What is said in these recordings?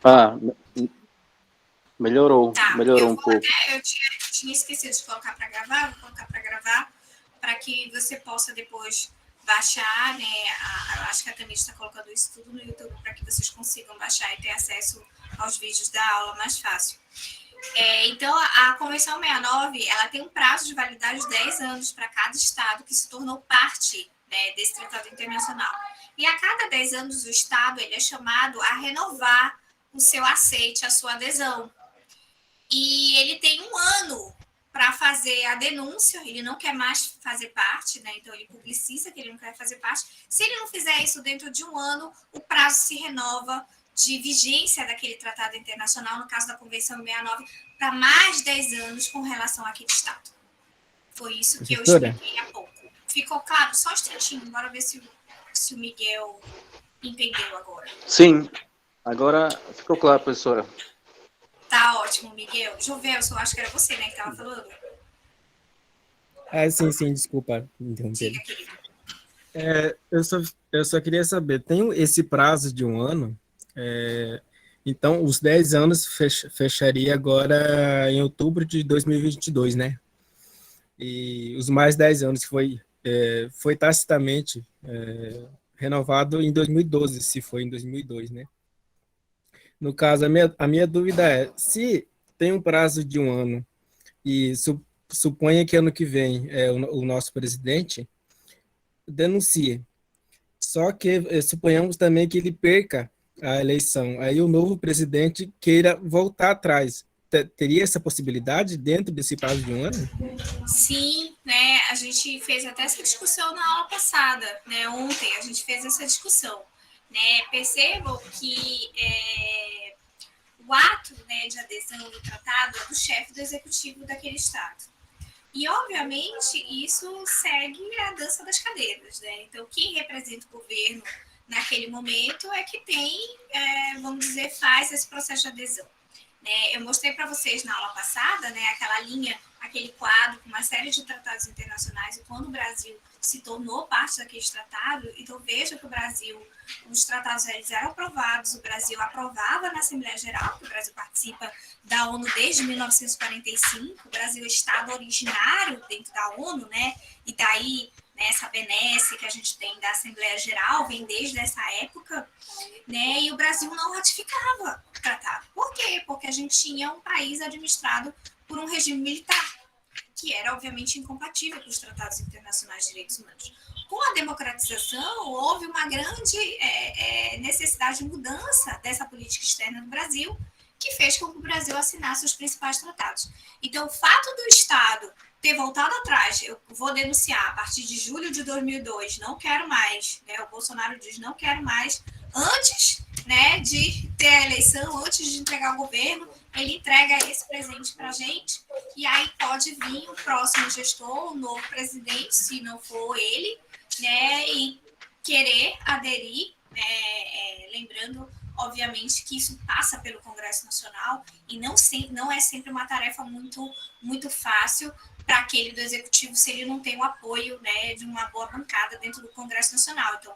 Ah, melhorou, Tá, eu melhorou um vou pouco. até. Eu tinha esquecido de colocar para gravar, vou colocar para gravar, para que você possa depois baixar, né? Eu acho que a Tamir está colocando isso tudo no YouTube para que vocês consigam baixar e ter acesso aos vídeos da aula mais fácil. Então, a Convenção 69 ela tem um prazo de validade de 10 anos para cada estado que se tornou parte, né, desse tratado internacional. E a cada 10 anos, o estado ele é chamado a renovar o seu aceite, a sua adesão. E ele tem um ano para fazer a denúncia, ele não quer mais fazer parte, né? Então ele publiciza que ele não quer fazer parte. Se ele não fizer isso dentro de um ano, o prazo se renova de vigência daquele tratado internacional, no caso da Convenção 69, para mais 10 anos com relação àquele Estado. Foi isso que eu Professora? expliquei há pouco. Ficou claro? Só um instantinho, bora ver se o Miguel entendeu agora. Sim, agora ficou claro, professora. Tá ótimo, Miguel. Jovelson, acho que era você, né, que estava falando. Sim, desculpa interromper. Diga, querido. Eu só queria saber, tem esse prazo de um ano, então os 10 anos fecharia agora em outubro de 2022, né? E os mais 10 anos foi tacitamente renovado em 2012, se foi em 2002, né? No caso, a minha dúvida é, se tem um prazo de um ano e suponha que ano que vem o nosso presidente denuncie, só que suponhamos também que ele perca a eleição, aí o novo presidente queira voltar atrás. Teria essa possibilidade dentro desse prazo de um ano? Sim, né? A gente fez até essa discussão na aula passada, né? Ontem a gente fez essa discussão, né? Percebam que o ato, né, de adesão do tratado é do chefe do executivo daquele estado. E, obviamente, isso segue a dança das cadeiras, né? Então, quem representa o governo naquele momento é que tem, vamos dizer, faz esse processo de adesão. Né? Eu mostrei para vocês na aula passada, né, aquela linha, aquele quadro com uma série de tratados internacionais e quando o Brasil se tornou parte daqueles tratados, então veja que o Brasil, os tratados eles eram aprovados, o Brasil aprovava na Assembleia Geral, que o Brasil participa da ONU desde 1945, o Brasil é estado originário dentro da ONU, né, e daí essa benesse que a gente tem da Assembleia Geral vem desde essa época, né? E o Brasil não ratificava o tratado. Por quê? Porque a gente tinha um país administrado por um regime militar, que era obviamente incompatível com os tratados internacionais de direitos humanos. Com a democratização, houve uma grande necessidade de mudança dessa política externa no Brasil, que fez com que o Brasil assinasse os principais tratados. Então, o fato do Estado ter voltado atrás, eu vou denunciar a partir de julho de 2002, não quero mais, né? O Bolsonaro diz não quero mais, antes, né, de ter a eleição, antes de entregar o governo, ele entrega esse presente para a gente, e aí pode vir o próximo gestor, o novo presidente, se não for ele, né, e querer aderir, né, lembrando obviamente que isso passa pelo Congresso Nacional e não é sempre uma tarefa muito fácil para aquele do Executivo se ele não tem o apoio, né, de uma boa bancada dentro do Congresso Nacional. Então,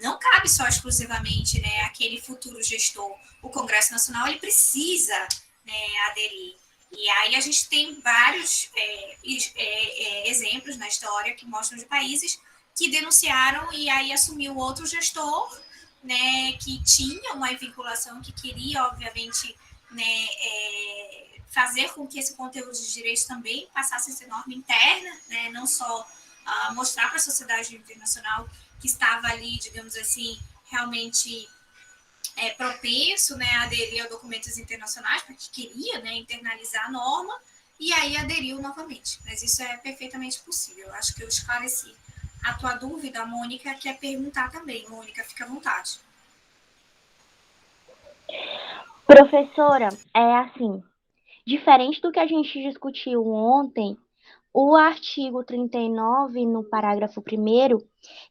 não cabe só exclusivamente, né, aquele futuro gestor. O Congresso Nacional ele precisa, né, aderir. E aí a gente tem vários exemplos na história que mostram de países que denunciaram e aí assumiu outro gestor, né, que tinha uma vinculação, que queria, obviamente, né, fazer com que esse conteúdo de direitos também passasse a ser norma interna, né, não só mostrar para a sociedade internacional que estava ali, digamos assim, realmente propenso, né, a aderir a documentos internacionais, porque queria, né, internalizar a norma, e aí aderiu novamente. Mas isso é perfeitamente possível. Eu acho que eu esclareci a tua dúvida. A Mônica quer perguntar também. Mônica, fica à vontade. Professora, é assim, diferente do que a gente discutiu ontem, o artigo 39, no parágrafo 1º,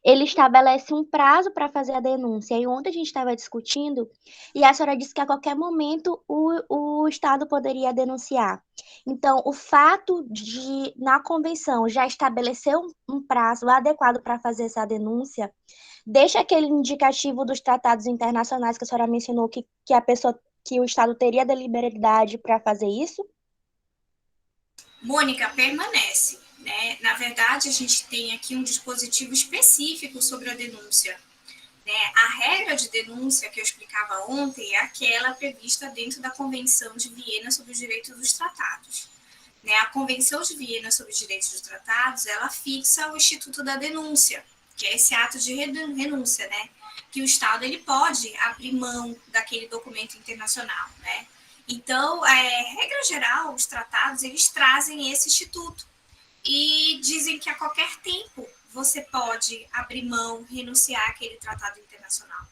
ele estabelece um prazo para fazer a denúncia. E ontem a gente estava discutindo e a senhora disse que a qualquer momento o Estado poderia denunciar. Então, o fato de, na convenção, já estabelecer um prazo adequado para fazer essa denúncia, deixa aquele indicativo dos tratados internacionais que a senhora mencionou, que a pessoa que o Estado teria deliberalidade para fazer isso? Mônica, permanece, né? Na verdade, a gente tem aqui um dispositivo específico sobre a denúncia. Né? A regra de denúncia que eu explicava ontem é aquela prevista dentro da Convenção de Viena sobre os Direitos dos Tratados. Né? A Convenção de Viena sobre os Direitos dos Tratados, ela fixa o Instituto da Denúncia, que é esse ato de renúncia, né? Que o Estado ele pode abrir mão daquele documento internacional, né? Então, regra geral, os tratados eles trazem esse instituto e dizem que a qualquer tempo você pode abrir mão, renunciar àquele tratado internacional.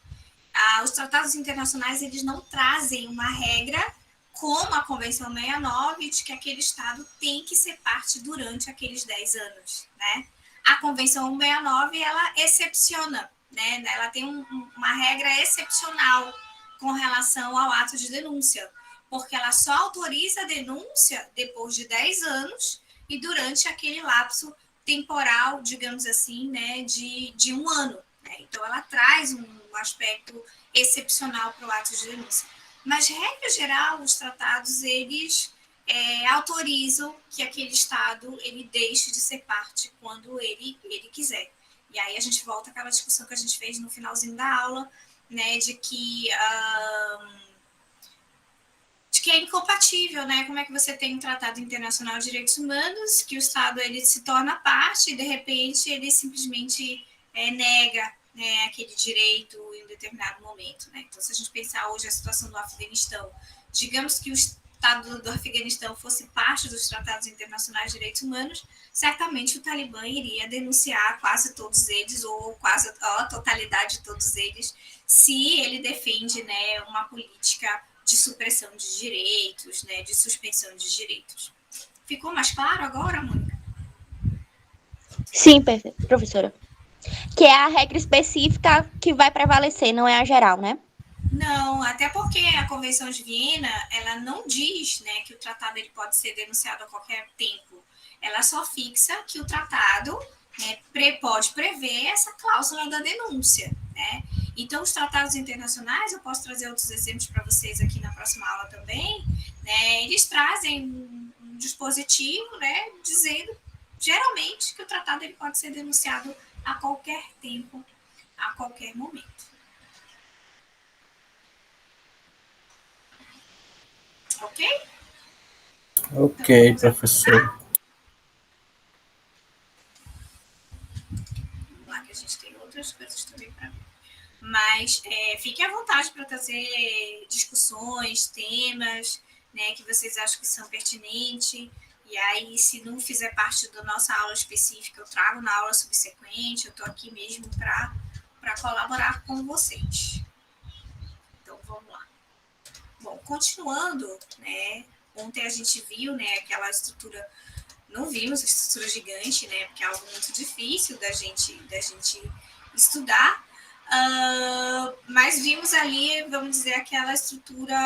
Os tratados internacionais eles não trazem uma regra como a Convenção 69 de que aquele Estado tem que ser parte durante aqueles 10 anos, né? A Convenção 69 ela excepciona, né? Ela tem uma regra excepcional com relação ao ato de denúncia, porque ela só autoriza a denúncia depois de 10 anos e durante aquele lapso temporal, digamos assim, né, de um ano. Né? Então, ela traz um aspecto excepcional para o ato de denúncia. Mas, regra geral, os tratados, eles autorizam que aquele Estado ele deixe de ser parte quando ele quiser. E aí a gente volta àquela discussão que a gente fez no finalzinho da aula, né, de que é incompatível, né? Como é que você tem um tratado internacional de direitos humanos que o Estado ele se torna parte e de repente ele simplesmente nega, né, aquele direito em um determinado momento, né? Então, se a gente pensar hoje a situação do Afeganistão, digamos que o Estado do Afeganistão fosse parte dos tratados internacionais de direitos humanos, certamente o Talibã iria denunciar quase todos eles ou quase a totalidade de todos eles, se ele defende, né, uma política de supressão de direitos, né, de suspensão de direitos. Ficou mais claro agora, Mônica? Sim, professora. Que é a regra específica que vai prevalecer, não é a geral, né? Não, até porque a Convenção de Viena, ela não diz, né, que o tratado ele pode ser denunciado a qualquer tempo. Ela só fixa que o tratado, né, pode prever essa cláusula da denúncia, né? Então, os tratados internacionais, eu posso trazer outros exemplos para vocês aqui na próxima aula também, né? Eles trazem um dispositivo, né, dizendo, geralmente, que o tratado ele pode ser denunciado a qualquer tempo, a qualquer momento. Ok? Ok, professor. Vamos lá, que a gente tem outras coisas também para ver. Mas fiquem à vontade para trazer discussões, temas, né, que vocês acham que são pertinentes. E aí, se não fizer parte da nossa aula específica, eu trago na aula subsequente. Eu estou aqui mesmo para colaborar com vocês. Então, vamos lá. Bom, continuando, né, ontem a gente viu, né, aquela estrutura, não vimos a estrutura gigante, né, porque é algo muito difícil da gente estudar, mas vimos ali, vamos dizer, aquela estrutura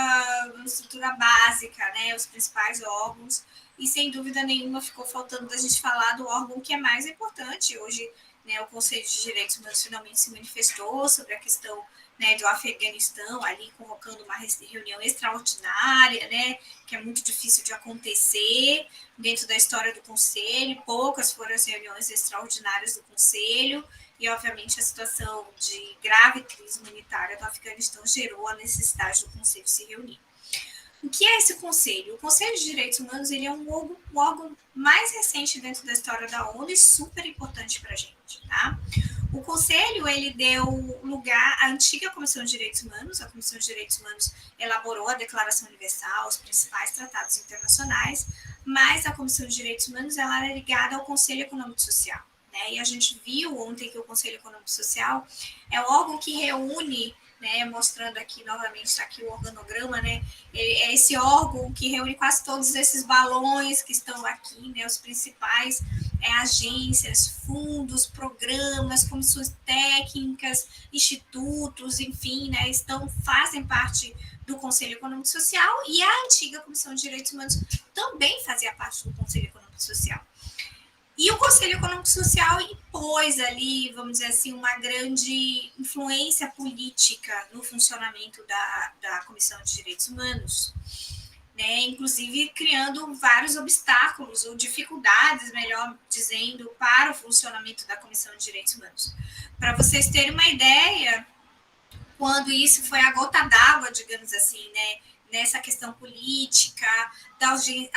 básica, né, os principais órgãos, e sem dúvida nenhuma ficou faltando da gente falar do órgão que é mais importante hoje, né, o Conselho de Direitos Humanos finalmente se manifestou sobre a questão, né, do Afeganistão, ali convocando uma reunião extraordinária, né, que é muito difícil de acontecer dentro da história do Conselho, poucas foram as reuniões extraordinárias do Conselho, e obviamente a situação de grave crise humanitária do Afeganistão gerou a necessidade do Conselho se reunir. O que é esse Conselho? O Conselho de Direitos Humanos ele é um órgão mais recente dentro da história da ONU e super importante para a gente, tá? O Conselho, ele deu lugar à antiga Comissão de Direitos Humanos. A Comissão de Direitos Humanos elaborou a Declaração Universal, os principais tratados internacionais, mas a Comissão de Direitos Humanos ela era ligada ao Conselho Econômico e Social, né? E a gente viu ontem que o Conselho Econômico e Social é o órgão que reúne, né, mostrando aqui novamente, está aqui o organograma, né, é esse órgão que reúne quase todos esses balões que estão aqui, né, os principais agências, fundos, programas, comissões técnicas, institutos, enfim, né, fazem parte do Conselho Econômico e Social, e a antiga Comissão de Direitos Humanos também fazia parte do Conselho Econômico e Social. E o Conselho Econômico e Social impôs ali, vamos dizer assim, uma grande influência política no funcionamento da Comissão de Direitos Humanos, né? Inclusive criando vários obstáculos ou dificuldades, melhor dizendo, para o funcionamento da Comissão de Direitos Humanos. Para vocês terem uma ideia, quando isso foi a gota d'água, digamos assim, né? Nessa questão política, da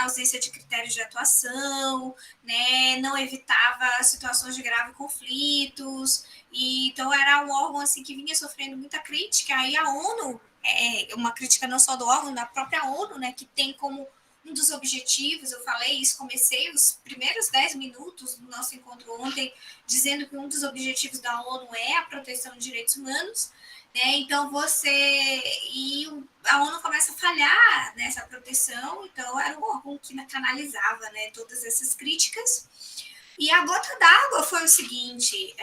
ausência de critérios de atuação, né, não evitava situações de graves conflitos, e então era um órgão assim, que vinha sofrendo muita crítica, e a ONU, uma crítica não só do órgão, da própria ONU, né, que tem como um dos objetivos, eu falei isso, comecei os primeiros 10 minutos do nosso encontro ontem, dizendo que um dos objetivos da ONU é a proteção de direitos humanos, né? Então a ONU começa a falhar nessa proteção, então era um órgão que canalizava, né, todas essas críticas. E a gota d'água foi o seguinte: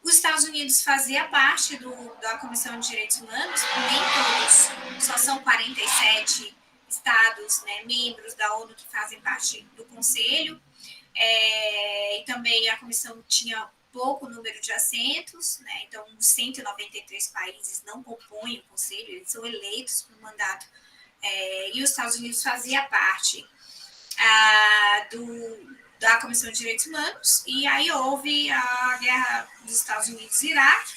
os Estados Unidos fazia parte da Comissão de Direitos Humanos, nem todos, só são 47 estados, né, membros da ONU que fazem parte do Conselho, e também a comissão tinha pouco número de assentos, né? Então, 193 países não compõem o Conselho, eles são eleitos por mandato, e os Estados Unidos fazia parte da Comissão de Direitos Humanos, e aí houve a guerra dos Estados Unidos e Iraque,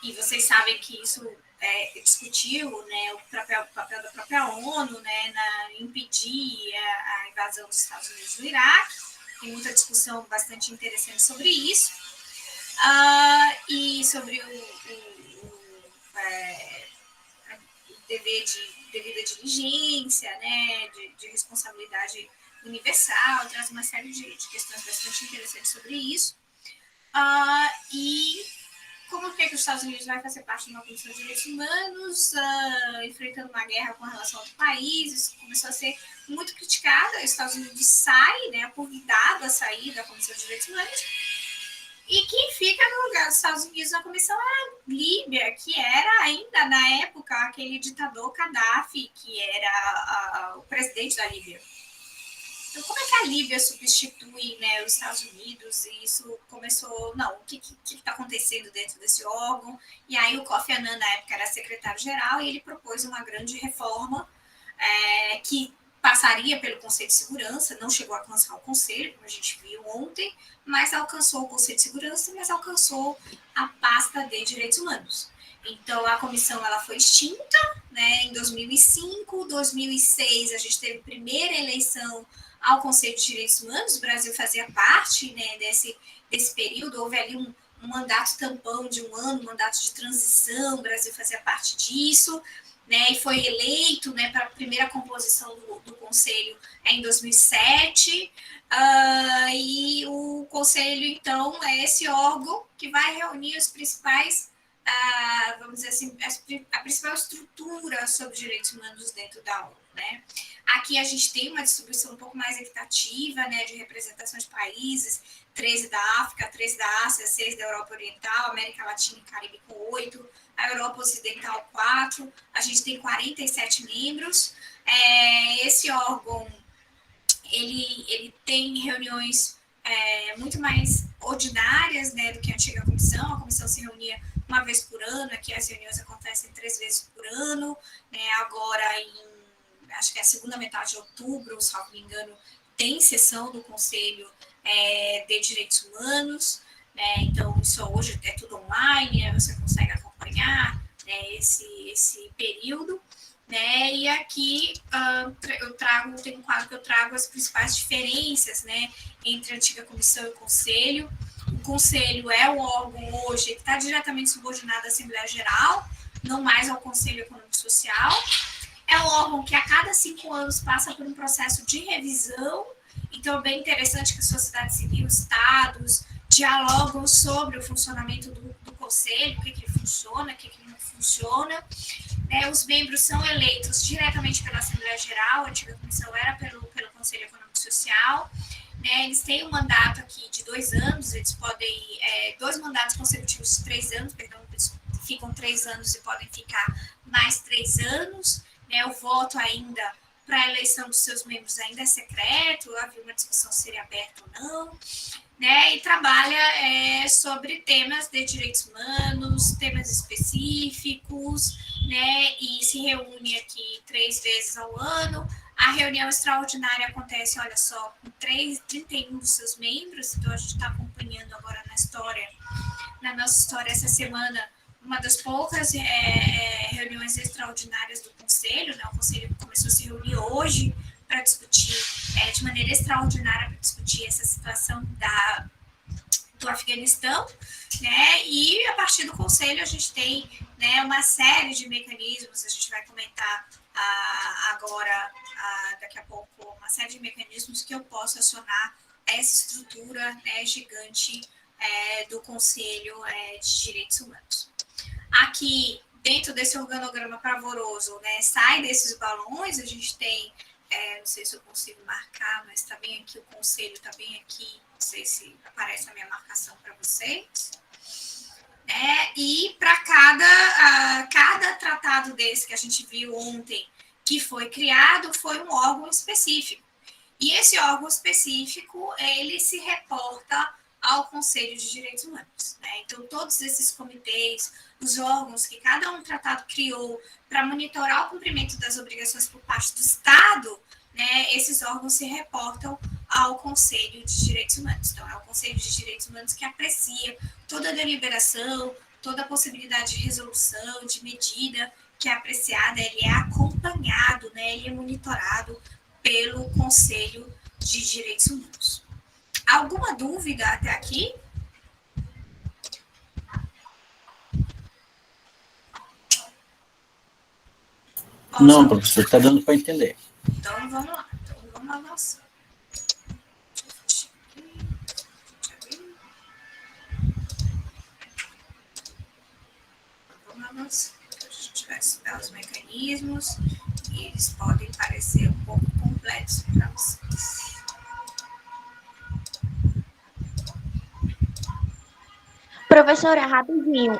e vocês sabem que isso discutiu, né, o papel da própria ONU, né, em impedir a invasão dos Estados Unidos no Iraque. Tem muita discussão bastante interessante sobre isso, e sobre o dever de devida diligência, né, de responsabilidade universal, traz uma série de questões bastante interessantes sobre isso. E como que os Estados Unidos vai fazer parte de uma Comissão de Direitos Humanos, enfrentando uma guerra com relação a outro país, isso começou a ser muito criticado. Os Estados Unidos sai, né, convidado a sair da Comissão de Direitos Humanos, e quem fica no lugar dos Estados Unidos na comissão é a Líbia, que era ainda, na época, aquele ditador Gaddafi, que era o presidente da Líbia. Então, como é que a Líbia substitui, né, os Estados Unidos? E isso começou, não, o que está acontecendo dentro desse órgão? E aí o Kofi Annan, na época, era secretário-geral, e ele propôs uma grande reforma que passaria pelo Conselho de Segurança, não chegou a alcançar o Conselho, como a gente viu ontem, mas alcançou o Conselho de Segurança, mas alcançou a pasta de Direitos Humanos. Então, a comissão ela foi extinta, né, em 2005, 2006, a gente teve a primeira eleição ao Conselho de Direitos Humanos, o Brasil fazia parte, né, desse período, houve ali um mandato tampão de um ano, um mandato de transição, o Brasil fazia parte disso, né, e foi eleito, né, para a primeira composição do Conselho em 2007, e o Conselho, então, é esse órgão que vai reunir os principais, vamos dizer assim, a principal estrutura sobre direitos humanos dentro da ONU, né. Aqui a gente tem uma distribuição um pouco mais equitativa, né, de representação de países, 13 da África, 13 da Ásia, 6 da Europa Oriental, América Latina e Caribe com 8, a Europa Ocidental 4, a gente tem 47 membros. Esse órgão, ele tem reuniões muito mais ordinárias, né, do que a antiga comissão. A comissão se reunia uma vez por ano, aqui as reuniões acontecem 3 vezes por ano, né, agora acho que é a segunda metade de outubro, se não me engano, tem sessão do Conselho de Direitos Humanos, né? Então isso hoje é tudo online, você consegue acompanhar, né, esse período, né? E aqui tem um quadro que eu trago as principais diferenças, né, entre a antiga comissão e o Conselho. O Conselho é o órgão hoje que está diretamente subordinado à Assembleia Geral, não mais ao Conselho Econômico e Social. É um órgão que a cada 5 anos passa por um processo de revisão, então é bem interessante que a sociedade civil, estados, dialogam sobre o funcionamento do Conselho, o que funciona, o que não funciona. Os membros são eleitos diretamente pela Assembleia Geral, a antiga comissão era pelo Conselho Econômico e Social. Eles têm um mandato aqui de 2 anos, eles podem, 2 mandatos consecutivos de 3 anos, perdão, eles ficam 3 anos e podem ficar mais 3 anos. O voto ainda para a eleição dos seus membros ainda é secreto, havia uma discussão se seria aberta ou não, né? E trabalha sobre temas de direitos humanos, temas específicos, né? E se reúne aqui 3 vezes ao ano. A reunião extraordinária acontece, olha só, com 31 dos seus membros, então a gente está acompanhando agora na nossa história essa semana, uma das poucas reuniões extraordinárias do Conselho, né? O Conselho começou a se reunir hoje para discutir, de maneira extraordinária, para discutir essa situação do Afeganistão, né? E a partir do Conselho a gente tem, né, uma série de mecanismos, a gente vai comentar agora, daqui a pouco, uma série de mecanismos que eu posso acionar essa estrutura, né, gigante do Conselho de Direitos Humanos. Aqui, dentro desse organograma pavoroso, né, sai desses balões, a gente tem, não sei se eu consigo marcar, mas está bem aqui, o Conselho está bem aqui, não sei se aparece a minha marcação para vocês. E para cada tratado desse que a gente viu ontem, que foi criado, foi um órgão específico. E esse órgão específico, ele se reporta ao Conselho de Direitos Humanos, né? Então, todos esses comitês, os órgãos que cada um tratado criou para monitorar o cumprimento das obrigações por parte do Estado, né, esses órgãos se reportam ao Conselho de Direitos Humanos. Então, é o Conselho de Direitos Humanos que aprecia toda a deliberação, toda a possibilidade de resolução, de medida que é apreciada, ele é acompanhado, né, ele é monitorado pelo Conselho de Direitos Humanos. Alguma dúvida até aqui? Não, professor, está dando para entender. Então, vamos lá. Então, vamos avançar. Vamos avançar. A gente vai estudar os mecanismos e eles podem parecer um pouco complexos para vocês. Professora, rapidinho,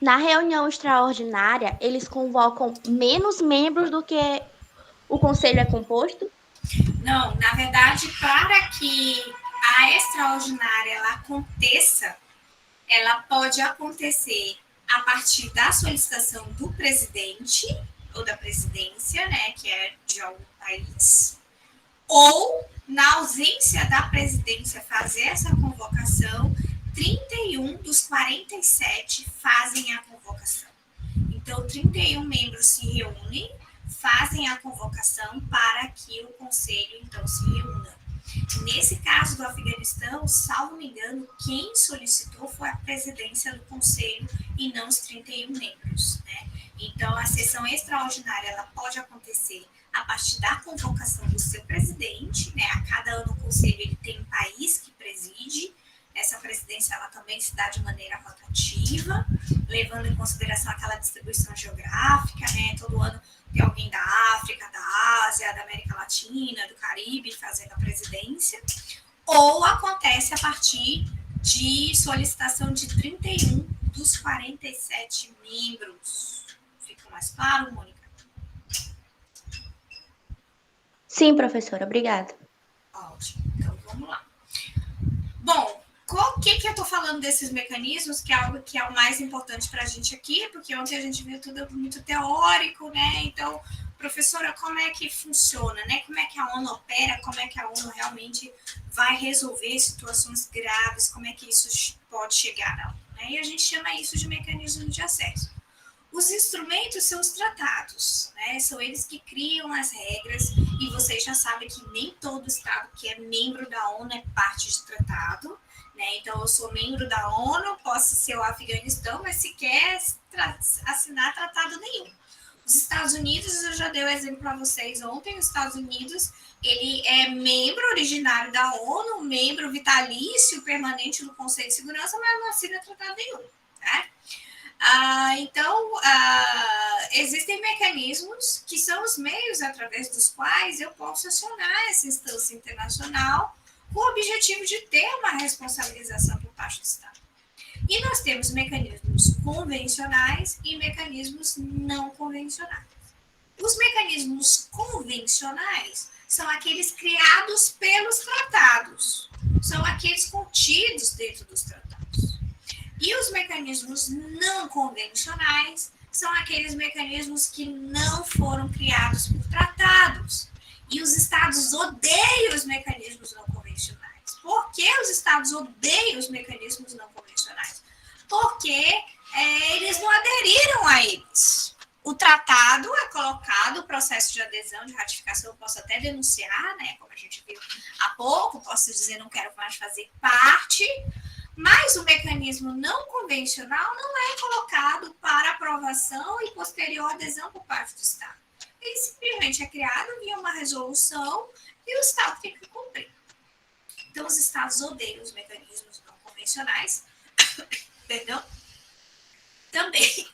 na reunião extraordinária, eles convocam menos membros do que o conselho é composto? Não, na verdade, para que a extraordinária ela aconteça, ela pode acontecer a partir da solicitação do presidente ou da presidência, né, que é de algum país, ou, na ausência da presidência fazer essa convocação, 31 dos 47 fazem a convocação. Então, 31 membros se reúnem, fazem a convocação para que o conselho, então, se reúna. Nesse caso do Afeganistão, salvo me engano, quem solicitou foi a presidência do conselho e não os 31 membros, né? Então, a sessão extraordinária ela pode acontecer a partir da convocação do seu presidente, né? A cada ano o conselho ele tem um país que preside. Essa presidência ela também se dá de maneira rotativa, levando em consideração aquela distribuição geográfica, né? Todo ano tem alguém da África, da Ásia, da América Latina, do Caribe fazendo a presidência. Ou acontece a partir de solicitação de 31 dos 47 membros. Fica mais claro, Mônica? Sim, professora, obrigada. Ótimo, então vamos lá. Bom, o que eu estou falando desses mecanismos, que é algo que é o mais importante para a gente aqui, porque ontem a gente viu tudo muito teórico, né? Então, professora, como é que funciona, né? Como é que a ONU opera, como é que a ONU realmente vai resolver situações graves, como é que isso pode chegar à ONU, né? E a gente chama isso de mecanismo de acesso. Os instrumentos são os tratados, né? São eles que criam as regras, e vocês já sabem que nem todo Estado que é membro da ONU é parte de tratado, né? Então, eu sou membro da ONU, posso ser o Afeganistão, mas sequer assinar tratado nenhum. Os Estados Unidos, eu já dei o exemplo para vocês ontem, os Estados Unidos, ele é membro originário da ONU, membro vitalício permanente do Conselho de Segurança, mas não assina tratado nenhum, né? Então, existem mecanismos que são os meios através dos quais eu posso acionar essa instância internacional com o objetivo de ter uma responsabilização por parte do Estado. E nós temos mecanismos convencionais e mecanismos não convencionais. Os mecanismos convencionais são aqueles criados pelos tratados, são aqueles contidos dentro dos tratados. E os mecanismos não convencionais são aqueles mecanismos que não foram criados por tratados. E os estados odeiam os mecanismos não convencionais. Por que os estados odeiam os mecanismos não convencionais? Porque eles não aderiram a eles. O tratado é colocado, o processo de adesão, de ratificação, eu posso até denunciar, né? Como a gente viu há pouco, posso dizer não quero mais fazer parte, mas o mecanismo não convencional não é colocado para aprovação e posterior adesão por parte do Estado. Ele simplesmente é criado via uma resolução e o Estado tem que cumprir. Então, os Estados odeiam os mecanismos não convencionais, perdão, também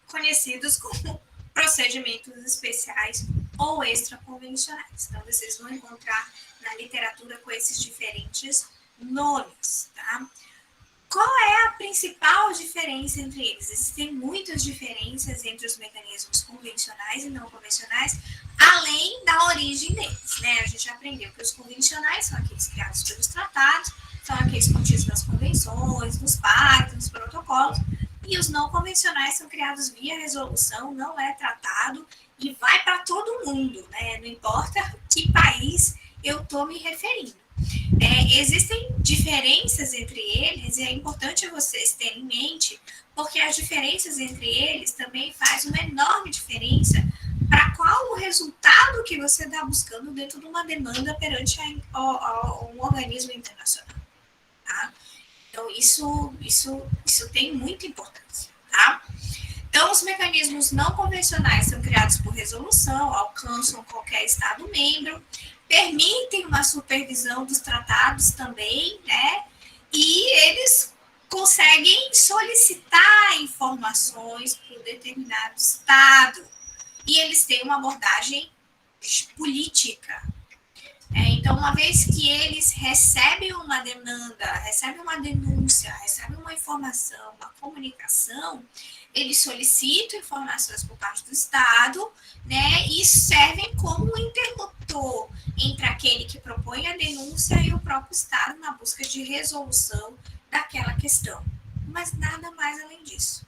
conhecidos como procedimentos especiais ou extraconvencionais. Então, vocês vão encontrar na literatura com esses diferentes nomes, tá? Qual é a principal diferença entre eles? Existem muitas diferenças entre os mecanismos convencionais e não convencionais, além da origem deles, né? A gente aprendeu que os convencionais são aqueles criados pelos tratados, são aqueles contidos nas convenções, nos pactos, nos protocolos, e os não convencionais são criados via resolução, não é tratado e vai para todo mundo, né? Não importa que país eu estou me referindo. Existem diferenças entre eles e é importante vocês terem em mente, porque as diferenças entre eles também faz uma enorme diferença para qual o resultado que você está buscando dentro de uma demanda perante um organismo internacional, tá? Então, isso tem muita importância, tá? Então, os mecanismos não convencionais são criados por resolução, alcançam qualquer Estado-membro, permitem uma supervisão dos tratados também, né? E eles conseguem solicitar informações para um determinado Estado. E eles têm uma abordagem política. Então, uma vez que eles recebem uma demanda, recebem uma denúncia, recebem uma informação, uma comunicação, eles solicitam informações por parte do Estado, né, e servem como um interlocutor entre aquele que propõe a denúncia e o próprio Estado na busca de resolução daquela questão. Mas nada mais além disso.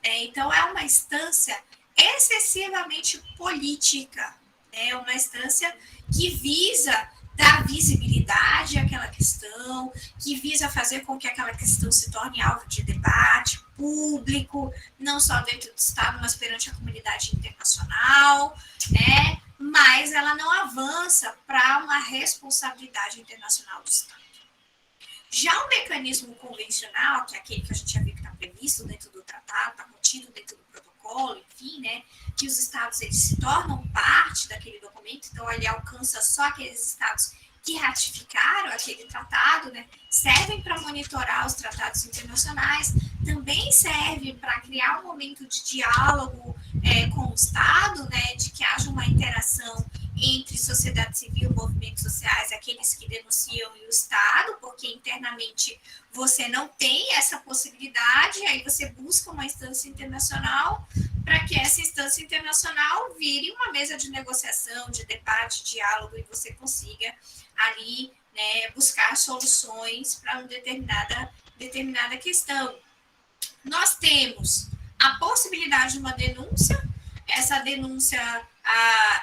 Então, é uma instância excessivamente política, é uma instância que visa dar visibilidade àquela questão, que visa fazer com que aquela questão se torne alvo de debate público, não só dentro do Estado, mas perante a comunidade internacional, né? Mas ela não avança para uma responsabilidade internacional do Estado. Já o mecanismo convencional, que é aquele que a gente já viu que está previsto dentro do tratado, está contido dentro do protocolo, enfim, né, que os estados eles se tornam parte daquele documento, então ele alcança só aqueles estados que ratificaram aquele tratado, né, servem para monitorar os tratados internacionais, também serve para criar um momento de diálogo com o Estado, né, de que haja uma interação entre sociedade civil, movimentos sociais, aqueles que denunciam e o Estado, porque internamente você não tem essa possibilidade, aí você busca uma instância internacional para que essa instância internacional vire uma mesa de negociação, de debate, diálogo, e você consiga ali, né, buscar soluções para uma determinada questão. Nós temos a possibilidade de uma denúncia, essa denúncia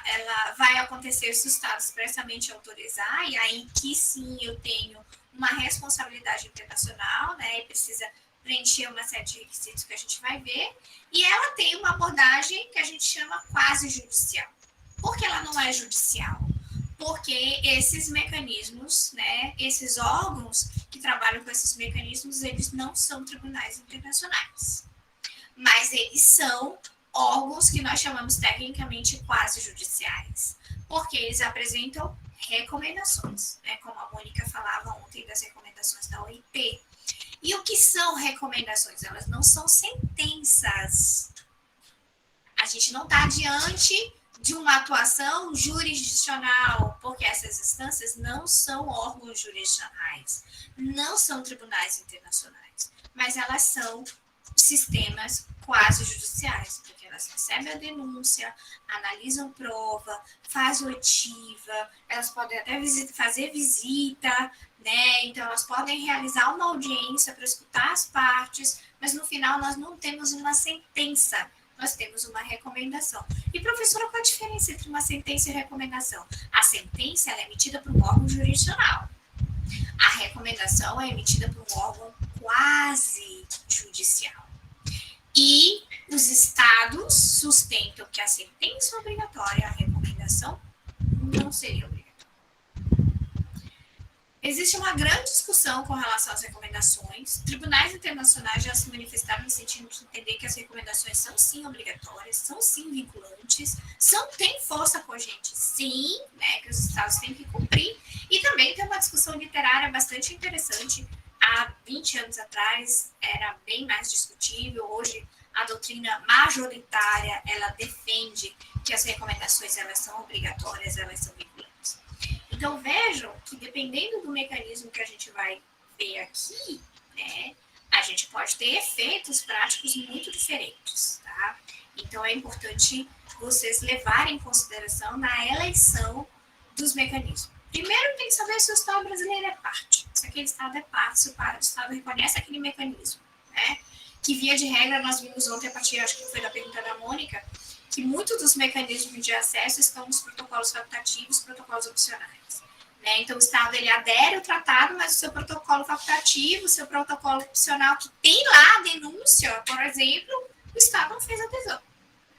ela vai acontecer se o Estado expressamente autorizar, e aí que sim eu tenho uma responsabilidade internacional, né, e precisa preencher uma série de requisitos que a gente vai ver, e ela tem uma abordagem que a gente chama quase judicial. Por que ela não é judicial? Porque esses mecanismos, né, esses órgãos que trabalham com esses mecanismos, eles não são tribunais internacionais, mas eles são órgãos que nós chamamos tecnicamente quase judiciais, porque eles apresentam recomendações, né, como a Mônica falava ontem das recomendações da OIT. E o que são recomendações? Elas não são sentenças. A gente não está diante de uma atuação jurisdicional, porque essas instâncias não são órgãos jurisdicionais, não são tribunais internacionais, mas elas são sistemas quase judiciais, porque elas recebem a denúncia, analisam prova, fazem oitiva, elas podem até fazer visita, né? Então elas podem realizar uma audiência para escutar as partes, mas no final nós não temos uma sentença, nós temos uma recomendação. E professora, qual a diferença entre uma sentença e recomendação? A sentença ela é emitida por um órgão jurisdicional. A recomendação é emitida por um órgão quase judicial. E os estados sustentam que a sentença é obrigatória, a recomendação não seria obrigatória. Existe uma grande discussão com relação às recomendações. Tribunais internacionais já se manifestaram no sentido de entender que as recomendações são sim obrigatórias, são sim vinculantes, têm força cogente sim, né, que os estados têm que cumprir. E também tem uma discussão literária bastante interessante. Há 20 anos atrás era bem mais discutível. Hoje a doutrina majoritária ela defende que as recomendações elas são obrigatórias, elas são vinculantes. Então, vejam que dependendo do mecanismo que a gente vai ver aqui, né, a gente pode ter efeitos práticos muito diferentes, tá? Então, é importante vocês levarem em consideração na eleição dos mecanismos. Primeiro, tem que saber se o Estado brasileiro é parte. Se aquele Estado é parte, se o Estado reconhece aquele mecanismo, né? Que, via de regra, nós vimos ontem, a partir, acho que foi da pergunta da Mônica, que muitos dos mecanismos de acesso estão nos protocolos facultativos, protocolos opcionais. Né? Então, o Estado ele adere ao tratado, mas o seu protocolo facultativo, o seu protocolo opcional, que tem lá a denúncia, por exemplo, o Estado não fez adesão.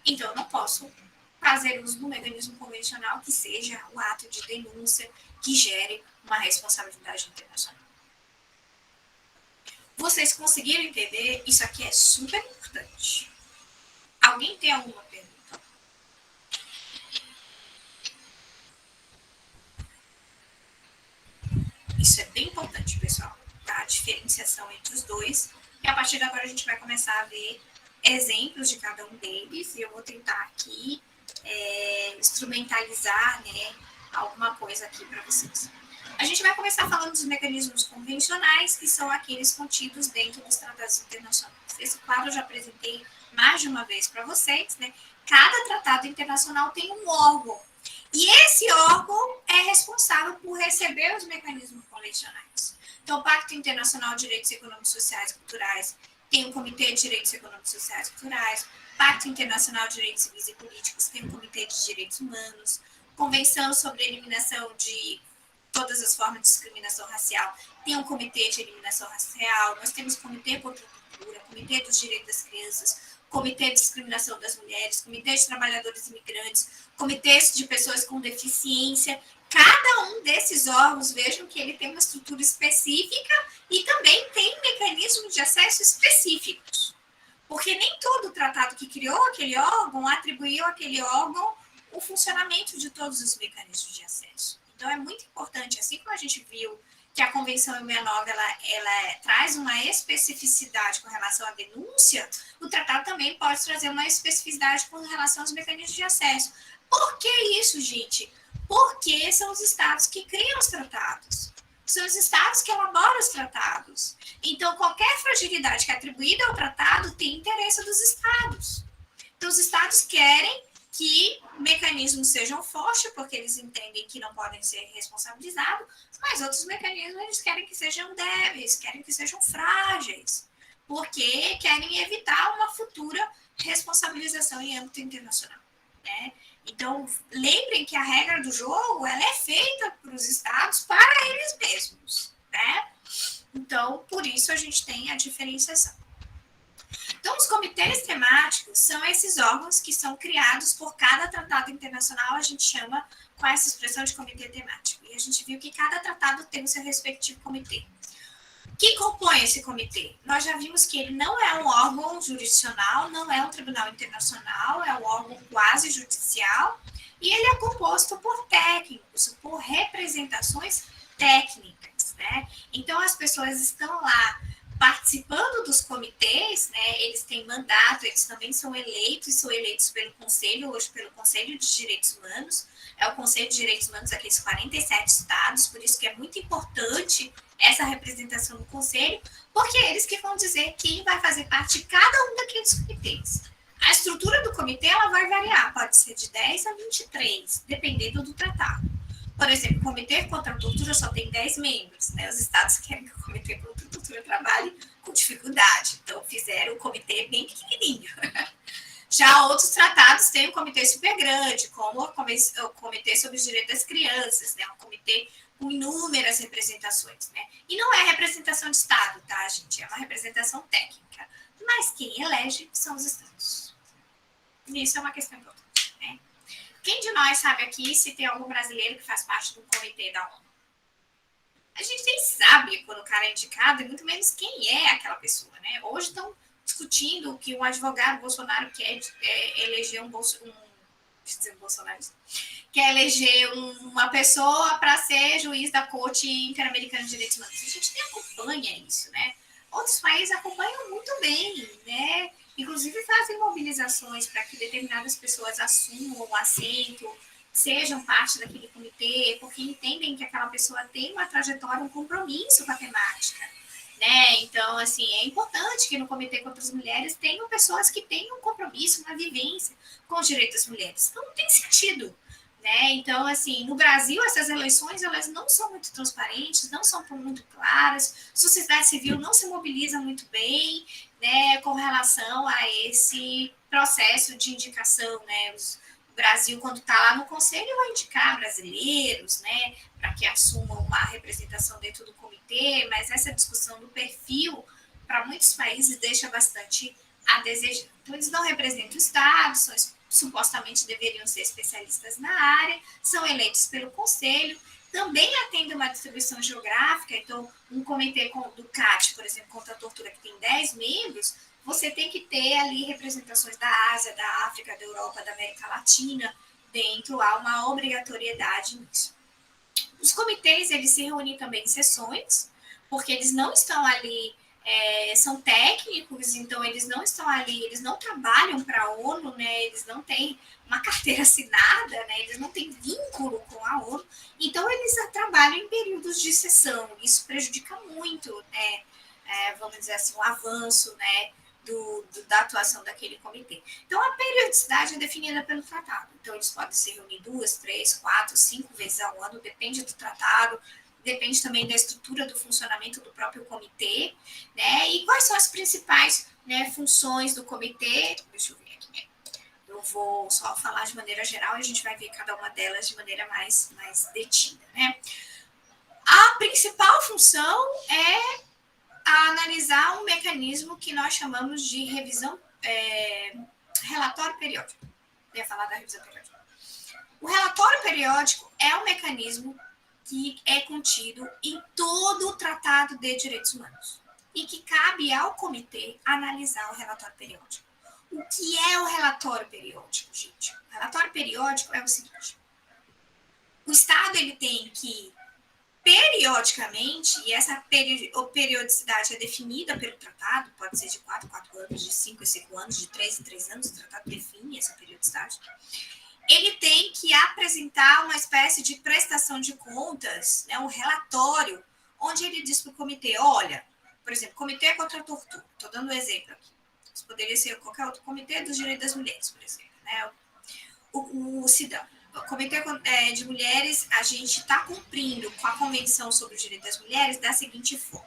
Então, eu não posso fazer uso do mecanismo convencional que seja o ato de denúncia que gere uma responsabilidade internacional. Vocês conseguiram entender? Isso aqui é super importante. Alguém tem alguma pergunta? Isso é bem importante, pessoal, tá? A diferenciação entre os dois. E a partir de agora a gente vai começar a ver exemplos de cada um deles. E eu vou tentar aqui instrumentalizar, né, alguma coisa aqui para vocês. A gente vai começar falando dos mecanismos convencionais, que são aqueles contidos dentro dos tratados internacionais. Esse quadro eu já apresentei mais de uma vez para vocês, né? Cada tratado internacional tem um órgão. E esse órgão é responsável por receber os mecanismos convencionais. Então, o Pacto Internacional de Direitos Econômicos, Sociais e Culturais tem o Comitê de Direitos Econômicos, Sociais e Culturais. Pacto Internacional de Direitos Civis e Políticos tem o Comitê de Direitos Humanos. Convenção sobre a Eliminação de todas as formas de discriminação racial tem um Comitê de Eliminação Racial. Nós temos Comitê contra a Tortura, Comitê dos Direitos das Crianças, Comitê de Discriminação das Mulheres, Comitê de Trabalhadores Imigrantes, Comitês de Pessoas com Deficiência. Cada um desses órgãos, vejam que ele tem uma estrutura específica e também tem mecanismos de acesso específicos. Porque nem todo tratado que criou aquele órgão atribuiu àquele órgão o funcionamento de todos os mecanismos de acesso. Então, é muito importante, assim como a gente viu que a Convenção 169 ela traz uma especificidade com relação à denúncia, o tratado também pode trazer uma especificidade com relação aos mecanismos de acesso. Por que isso, gente? Porque são os estados que criam os tratados. São os estados que elaboram os tratados. Então, qualquer fragilidade que é atribuída ao tratado tem interesse dos estados. Então, os estados querem que mecanismos sejam fortes, porque eles entendem que não podem ser responsabilizados, mas outros mecanismos eles querem que sejam débeis, querem que sejam frágeis, porque querem evitar uma futura responsabilização em âmbito internacional, né? Então, lembrem que a regra do jogo ela é feita para os estados para eles mesmos, né? Então, por isso a gente tem a diferenciação. Então, os comitês temáticos são esses órgãos que são criados por cada tratado internacional, a gente chama com essa expressão de comitê temático. E a gente viu que cada tratado tem o seu respectivo comitê. Que compõe esse comitê? Nós já vimos que ele não é um órgão jurisdicional, não é um tribunal internacional, é um órgão quase judicial, e ele é composto por técnicos, por representações técnicas, né? Então, as pessoas estão lá participando dos comitês, né, eles têm mandato, eles também são eleitos pelo Conselho, hoje pelo Conselho de Direitos Humanos, é o Conselho de Direitos Humanos daqueles 47 estados, por isso que é muito importante essa representação no Conselho, porque é eles que vão dizer quem vai fazer parte de cada um daqueles comitês. A estrutura do comitê ela vai variar, pode ser de 10 a 23, dependendo do tratado. Por exemplo, o Comitê contra a Tortura só tem 10 membros, né? Os estados querem que o Comitê contra a Tortura trabalhe com dificuldade, então fizeram o comitê bem pequenininho. Já outros tratados têm um comitê super grande, como o Comitê sobre os Direitos das Crianças, né? Um comitê com inúmeras representações, né? E não é representação de Estado, tá, gente? É uma representação técnica. Mas quem elege são os estados. Isso é uma questão importante, né? Quem de nós sabe aqui se tem algum brasileiro que faz parte do comitê da ONU? A gente nem sabe quando o cara é indicado, e muito menos quem é aquela pessoa, né? Hoje estão discutindo que um advogado Bolsonaro quer eleger quer eleger uma pessoa para ser juiz da Corte Interamericana de Direitos Humanos. A gente nem acompanha isso, né? Outros países acompanham muito bem, né? Inclusive fazem mobilizações para que determinadas pessoas assumam o assento, sejam parte daquele comitê, porque entendem que aquela pessoa tem uma trajetória, um compromisso com a temática, né? Então, assim, é importante que no Comitê contra as Mulheres tenham pessoas que tenham um compromisso, uma vivência com os direitos das mulheres. Então, não tem sentido, né? Então, assim, no Brasil, essas eleições, elas não são muito transparentes, não são muito claras, a sociedade civil não se mobiliza muito bem, né, com relação a esse processo de indicação, né? O Brasil, quando está lá no Conselho, vai indicar brasileiros, né, para que assumam uma representação dentro do comitê, mas essa discussão do perfil, para muitos países, deixa bastante a desejar. Então, eles não representam o Estado, supostamente deveriam ser especialistas na área, são eleitos pelo Conselho, também atendem uma distribuição geográfica, então, um comitê do CAT, por exemplo, contra a tortura, que tem 10 membros, você tem que ter ali representações da Ásia, da África, da Europa, da América Latina, dentro, há uma obrigatoriedade nisso. Os comitês, eles se reúnem também em sessões, porque eles não estão ali, são técnicos, então eles não estão ali, eles não trabalham para a ONU, né, eles não têm uma carteira assinada, né, eles não têm vínculo com a ONU, então eles trabalham em períodos de sessão, isso prejudica muito, né, vamos dizer assim, o avanço, né, da atuação daquele comitê. Então, a periodicidade é definida pelo tratado. Então, eles podem se reunir 2, 3, 4, 5 vezes ao ano, depende do tratado, depende também da estrutura do funcionamento do próprio comitê, né? E quais são as principais, né, funções do comitê? Deixa eu ver aqui, né? Eu vou só falar de maneira geral e a gente vai ver cada uma delas de maneira mais detida, né? A principal função é a analisar um mecanismo que nós chamamos de revisão, relatório periódico. Eu ia falar da revisão periódica. O relatório periódico é um mecanismo que é contido em todo o Tratado de Direitos Humanos e que cabe ao comitê analisar o relatório periódico. O que é o relatório periódico, gente? O relatório periódico é o seguinte: o Estado ele tem que periodicamente, e essa periodicidade é definida pelo tratado, pode ser de 4 em 4 anos, de 5 em 5 anos, de 3 em 3 anos, o tratado define essa periodicidade. Ele tem que apresentar uma espécie de prestação de contas, né, um relatório, onde ele diz para o comitê, olha, por exemplo, Comitê contra a Tortura, estou dando um exemplo aqui, isso poderia ser qualquer outro comitê dos direitos das mulheres, por exemplo, né, o CIDAM. O Comitê de Mulheres, a gente está cumprindo com a Convenção sobre o Direito das Mulheres da seguinte forma.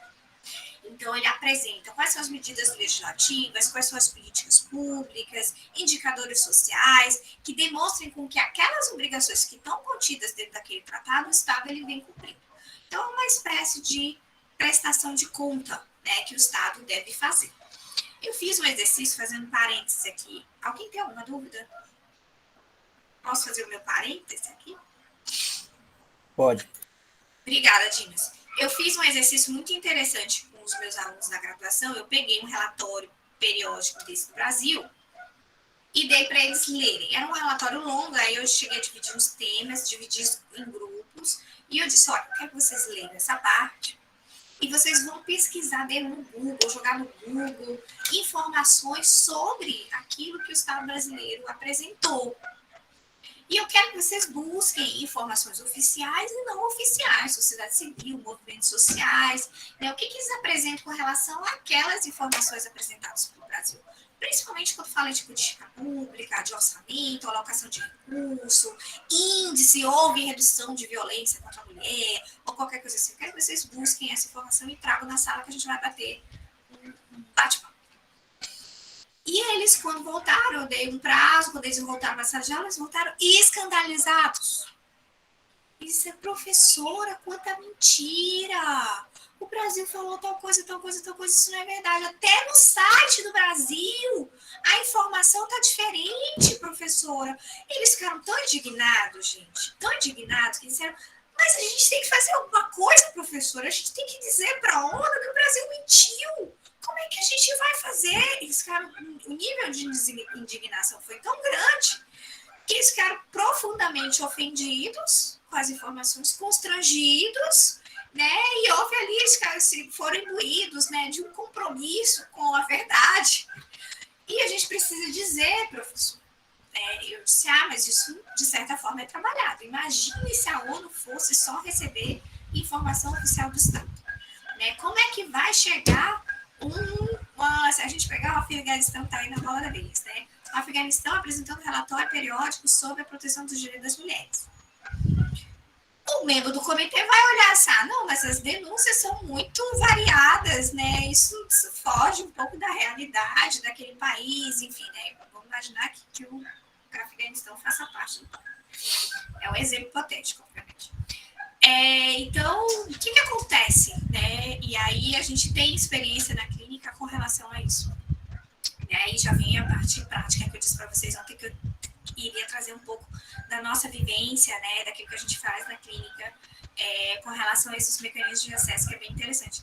Então, ele apresenta quais são as medidas legislativas, quais são as políticas públicas, indicadores sociais, que demonstrem com que aquelas obrigações que estão contidas dentro daquele tratado, o Estado ele vem cumprindo. Então, é uma espécie de prestação de conta, né, que o Estado deve fazer. Eu fiz um exercício fazendo parênteses aqui. Alguém tem alguma dúvida? Posso fazer o meu parêntese aqui? Pode. Obrigada, Dimas. Eu fiz um exercício muito interessante com os meus alunos da graduação. Eu peguei um relatório periódico desse do Brasil e dei para eles lerem. Era um relatório longo, aí eu cheguei a dividir os temas, dividir em grupos, e eu disse, olha, eu quero que vocês leiam essa parte, e vocês vão pesquisar dentro no Google, jogar no Google, informações sobre aquilo que o Estado brasileiro apresentou. E eu quero que vocês busquem informações oficiais e não oficiais, sociedade civil, movimentos sociais, né? O que eles apresentam com relação àquelas informações apresentadas pelo Brasil. Principalmente quando fala de política pública, de orçamento, alocação de recurso, índice, houve redução de violência contra a mulher, ou qualquer coisa assim. Eu quero que vocês busquem essa informação e tragam na sala que a gente vai bater um bate-papo. E eles, quando voltaram, eu dei um prazo, quando eles voltaram para a sala de aula, eles voltaram escandalizados. E disse, professora, quanta mentira! O Brasil falou tal coisa, tal coisa, tal coisa, isso não é verdade. Até no site do Brasil, a informação está diferente, professora. Eles ficaram tão indignados, gente, tão indignados, que disseram, mas a gente tem que fazer alguma coisa, professora, a gente tem que dizer para a ONU que o Brasil mentiu. Como é que a gente vai fazer? Eles ficaram, o nível de indignação foi tão grande que eles ficaram profundamente ofendidos com as informações, constrangidos, né? E houve ali, eles foram imbuídos, né, de um compromisso com a verdade. E a gente precisa dizer, professor, eu disse, mas isso, de certa forma, é trabalhado. Imagine se a ONU fosse só receber informação oficial do Estado. Né? Como é que vai chegar se a gente pegar o Afeganistão, está aí na bola da vez, né? O Afeganistão apresentando relatório periódico sobre a proteção dos direitos das mulheres. O membro do comitê vai olhar assim, não, mas as denúncias são muito variadas, né? Isso foge um pouco da realidade daquele país, enfim, né? Vamos imaginar que o Afeganistão faça parte do país. É um exemplo hipotético, obviamente. Então, o que acontece, né? E aí a gente tem experiência na clínica com relação a isso. E aí já vem a parte prática que eu disse para vocês ontem, que eu iria trazer um pouco da nossa vivência, né? Daquilo que a gente faz na clínica com relação a esses mecanismos de acesso, que é bem interessante.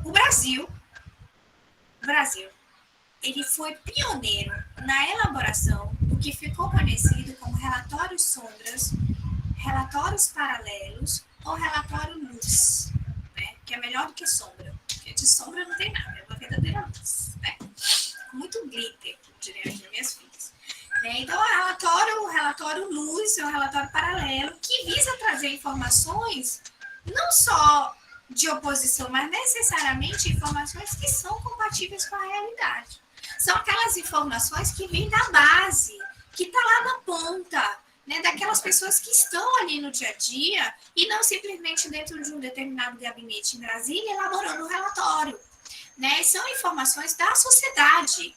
O Brasil, ele foi pioneiro na elaboração do que ficou conhecido como relatórios sombras, relatórios paralelos ou relatório luz, né? Que é melhor do que sombra, porque de sombra não tem nada, é uma verdadeira luz, né? Com muito glitter, diria aqui minhas filhas. Né? Então, o relatório luz é um relatório paralelo que visa trazer informações não só de oposição, mas necessariamente informações que são compatíveis com a realidade. São aquelas informações que vêm da base, que está lá na ponta, né, daquelas pessoas que estão ali no dia a dia e não simplesmente dentro de um determinado gabinete em Brasília elaborando um relatório. Né? São informações da sociedade,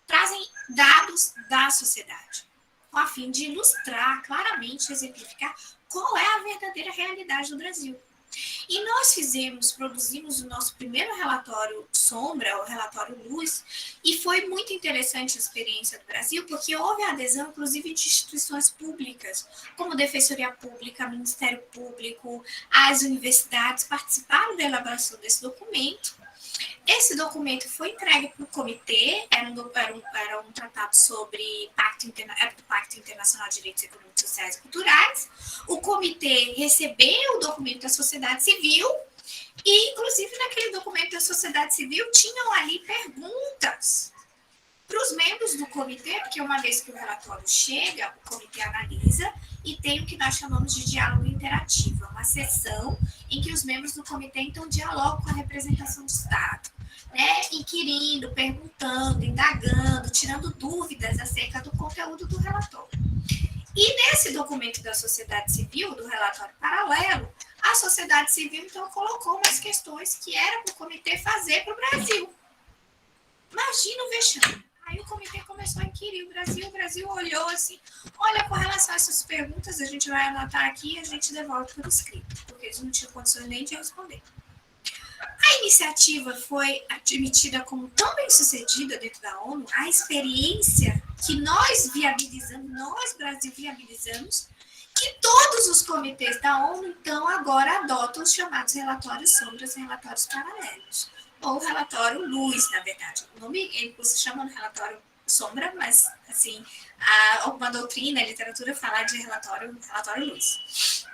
trazem dados da sociedade, com a fim de ilustrar, claramente exemplificar qual é a verdadeira realidade do Brasil. E nós produzimos o nosso primeiro relatório sombra, o relatório luz, e foi muito interessante a experiência do Brasil, porque houve adesão, inclusive, de instituições públicas, como Defensoria Pública, Ministério Público, as universidades participaram da elaboração desse documento. Esse documento foi entregue para o comitê, era um tratado sobre do Pacto Internacional de Direitos Econômicos, Sociais e Culturais. O comitê recebeu o documento da sociedade civil e, inclusive, naquele documento da sociedade civil tinham ali perguntas para os membros do comitê, porque uma vez que o relatório chega, o comitê analisa e tem o que nós chamamos de diálogo interativo, uma sessão em que os membros do comitê, então, dialogam com a representação do Estado, né? Inquirindo, perguntando, indagando, tirando dúvidas acerca do conteúdo do relatório. E nesse documento da sociedade civil, do relatório paralelo, a sociedade civil, então, colocou umas questões que era para o comitê fazer para o Brasil. Imagina o vexame. Aí o comitê começou a inquirir o Brasil olhou assim, olha, com relação a essas perguntas, a gente vai anotar aqui e a gente devolve por escrito, porque eles não tinham condições nem de responder. A iniciativa foi admitida como tão bem sucedida dentro da ONU, a experiência que nós Brasil, viabilizamos, que todos os comitês da ONU, então, agora adotam os chamados relatórios sombras e relatórios paralelos. Ou relatório luz, na verdade. O nome se chama relatório sombra, mas, assim, alguma doutrina, a literatura fala de relatório luz.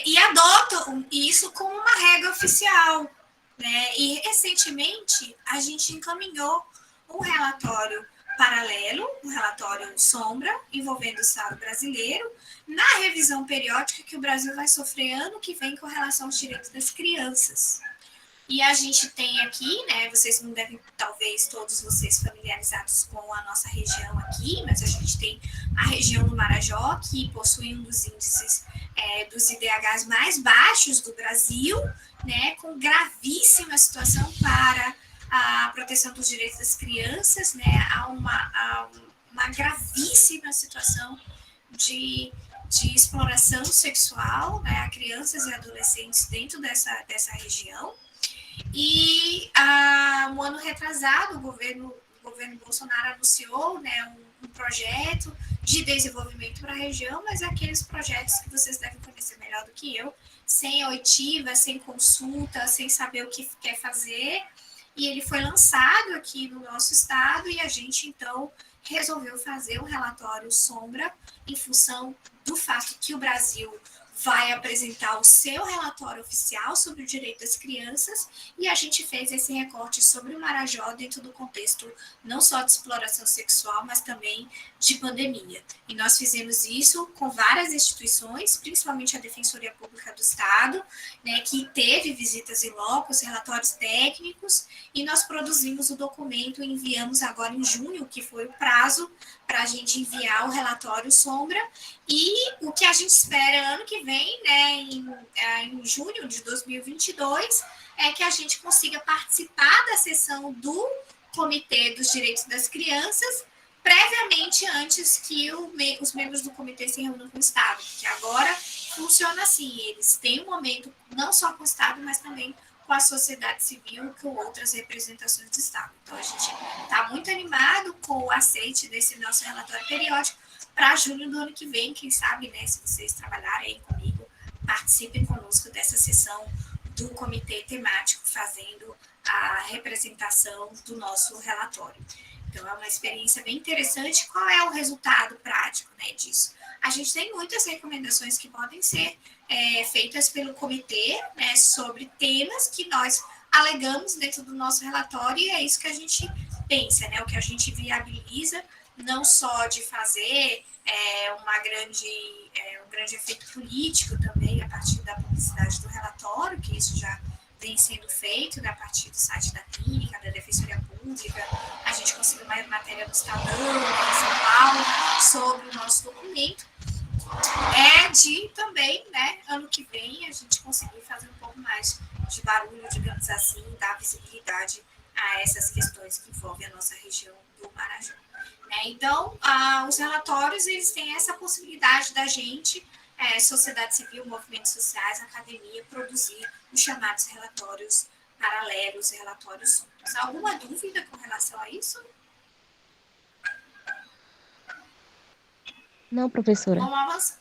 e adotam isso como uma regra oficial, né? E recentemente a gente encaminhou um relatório paralelo, um relatório sombra, envolvendo o Estado brasileiro, na revisão periódica que o Brasil vai sofrer ano que vem com relação aos direitos das crianças. E a gente tem aqui, né, vocês não devem, talvez, todos vocês familiarizados com a nossa região aqui, mas a gente tem a região do Marajó, que possui um dos índices dos IDHs mais baixos do Brasil, né, com gravíssima situação para a proteção dos direitos das crianças, né, há uma gravíssima situação de exploração sexual, né, a crianças e adolescentes dentro dessa região. E um ano retrasado, o governo Bolsonaro anunciou, né, um projeto de desenvolvimento para a região, mas aqueles projetos que vocês devem conhecer melhor do que eu, sem oitiva, sem consulta, sem saber o que quer fazer, e ele foi lançado aqui no nosso estado e a gente, então, resolveu fazer um relatório sombra em função do fato que o Brasil vai apresentar o seu relatório oficial sobre o direito das crianças e a gente fez esse recorte sobre o Marajó dentro do contexto não só de exploração sexual, mas também de pandemia. E nós fizemos isso com várias instituições, principalmente a Defensoria Pública do Estado, né, que teve visitas em loco, relatórios técnicos, e nós produzimos o documento e enviamos agora em junho, que foi o prazo para a gente enviar o relatório sombra, e o que a gente espera ano que vem, né, em junho de 2022, é que a gente consiga participar da sessão do Comitê dos Direitos das Crianças, previamente antes que os membros do comitê se reúnam com o Estado, porque agora funciona assim, eles têm um momento não só com o Estado, mas também com a sociedade civil, com outras representações do Estado. Então, a gente está muito animado com o aceite desse nosso relatório periódico para junho do ano que vem, quem sabe, né, se vocês trabalharem aí comigo, participem conosco dessa sessão do comitê temático, fazendo a representação do nosso relatório. Então, é uma experiência bem interessante. Qual é o resultado prático, né, disso? A gente tem muitas recomendações que podem ser feitas pelo comitê, né, sobre temas que nós alegamos dentro do nosso relatório, e é isso que a gente pensa, né, o que a gente viabiliza, não só de fazer um grande efeito político também a partir da publicidade do relatório, que isso já vem sendo feito, né, a partir do site da clínica, da Defensoria Pública. A gente conseguiu uma matéria do Estadão, em São Paulo, sobre o nosso documento. De também, né, ano que vem, a gente conseguir fazer um pouco mais de barulho, digamos assim, dar visibilidade a essas questões que envolvem a nossa região do Marajó. Então, os relatórios, eles têm essa possibilidade da gente, sociedade civil, movimentos sociais, academia, produzir os chamados relatórios paralelos, relatórios sombras. Alguma dúvida com relação a isso? Não, professora. Vamos avançar.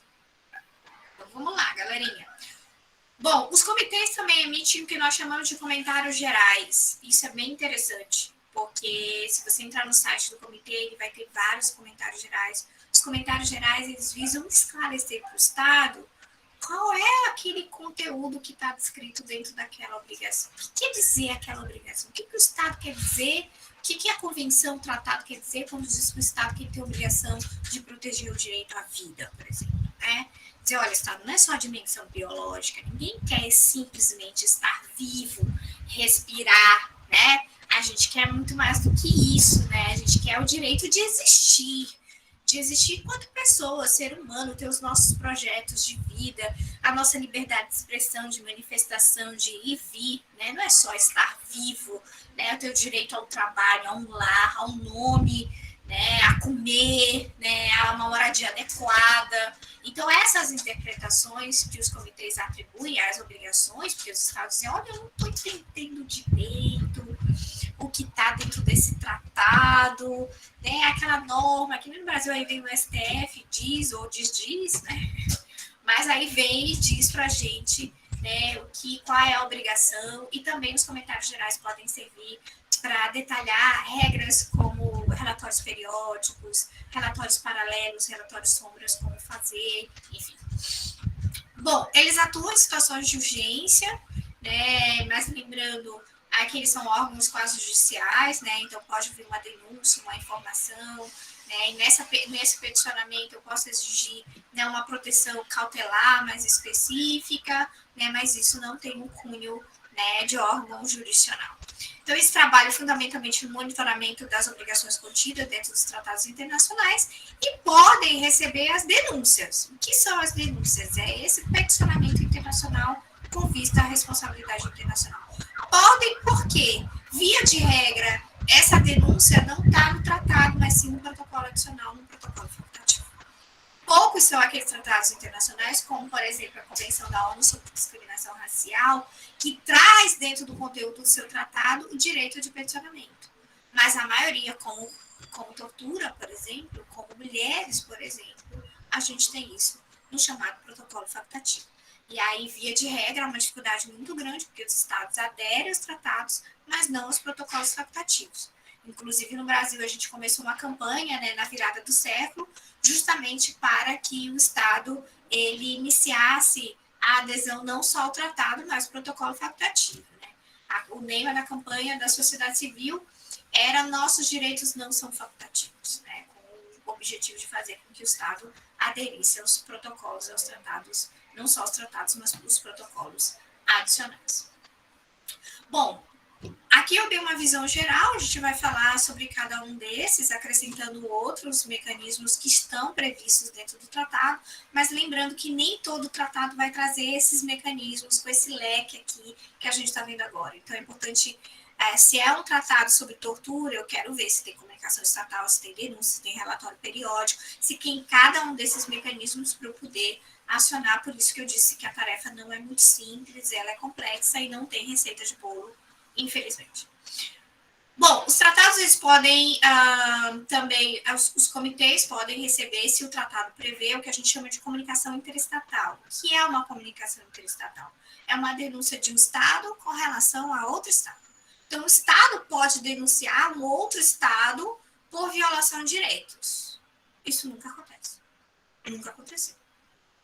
Então, vamos lá, galerinha. Bom, os comitês também emitem o que nós chamamos de comentários gerais. Isso é bem interessante, porque se você entrar no site do comitê, ele vai ter vários comentários gerais. Os comentários gerais, eles visam esclarecer para o Estado qual é aquele conteúdo que está descrito dentro daquela obrigação. O que quer dizer aquela obrigação? O que o Estado quer dizer? O que a convenção, o tratado quer dizer quando diz que o Estado tem a obrigação de proteger o direito à vida, por exemplo, né? Dizer, olha, o Estado não é só a dimensão biológica, ninguém quer simplesmente estar vivo, respirar, né? A gente quer muito mais do que isso, né? A gente quer o direito de existir enquanto pessoa, ser humano, ter os nossos projetos de vida, a nossa liberdade de expressão, de manifestação, de ir e vir, né? Não é só estar vivo, né? Eu tenho direito ao trabalho, a um lar, a um nome, né? A comer, né? A uma moradia adequada. Então, essas interpretações que os comitês atribuem às obrigações, porque os estados dizem, olha, eu não estou entendendo direito o que está dentro desse tratado, né? Aquela norma, aqui no Brasil aí vem o STF, diz, né? Mas aí vem e diz para a gente, né, qual é a obrigação, e também os comentários gerais podem servir para detalhar regras como relatórios periódicos, relatórios paralelos, relatórios sombras, como fazer, enfim. Bom, eles atuam em situações de urgência, né? Mas lembrando, aqui eles são órgãos quase judiciais, né? Então pode vir uma denúncia, uma informação, né? E nesse peticionamento eu posso exigir, né, uma proteção cautelar mais específica, né? Mas isso não tem um cunho, né, de órgão jurisdicional. Então, esse trabalho fundamentalmente no monitoramento das obrigações contidas dentro dos tratados internacionais e podem receber as denúncias. O que são as denúncias? É esse peticionamento internacional com vista à responsabilidade internacional. Podem porque, via de regra, essa denúncia não está no tratado, mas sim no protocolo adicional, no protocolo facultativo. Poucos são aqueles tratados internacionais, como, por exemplo, a Convenção da ONU sobre Discriminação Racial, que traz dentro do conteúdo do seu tratado o direito de peticionamento. Mas a maioria, como tortura, por exemplo, como mulheres, por exemplo, a gente tem isso no chamado protocolo facultativo. E aí, via de regra, é uma dificuldade muito grande, porque os estados aderem aos tratados, mas não aos protocolos facultativos. Inclusive, no Brasil, a gente começou uma campanha, né, na virada do século, justamente para que o Estado ele iniciasse a adesão não só ao tratado, mas ao protocolo facultativo. Né? O lema da campanha da sociedade civil era nossos direitos não são facultativos, né? Com o objetivo de fazer com que o Estado aderisse aos protocolos, aos tratados, não só aos tratados, mas os protocolos adicionais. Bom, aqui eu dei uma visão geral, a gente vai falar sobre cada um desses, acrescentando outros mecanismos que estão previstos dentro do tratado, mas lembrando que nem todo tratado vai trazer esses mecanismos com esse leque aqui que a gente está vendo agora. Então é importante, se é um tratado sobre tortura, eu quero ver se tem comunicação estatal, se tem denúncia, se tem relatório periódico, se tem cada um desses mecanismos para eu poder acionar, por isso que eu disse que a tarefa não é muito simples, ela é complexa e não tem receita de bolo, infelizmente. Bom, os tratados eles podem também, os comitês podem receber, se o tratado prevê, o que a gente chama de comunicação interestatal. O que é uma comunicação interestatal? É uma denúncia de um Estado com relação a outro Estado. Então, o Estado pode denunciar um outro Estado por violação de direitos. Isso nunca acontece. Nunca aconteceu.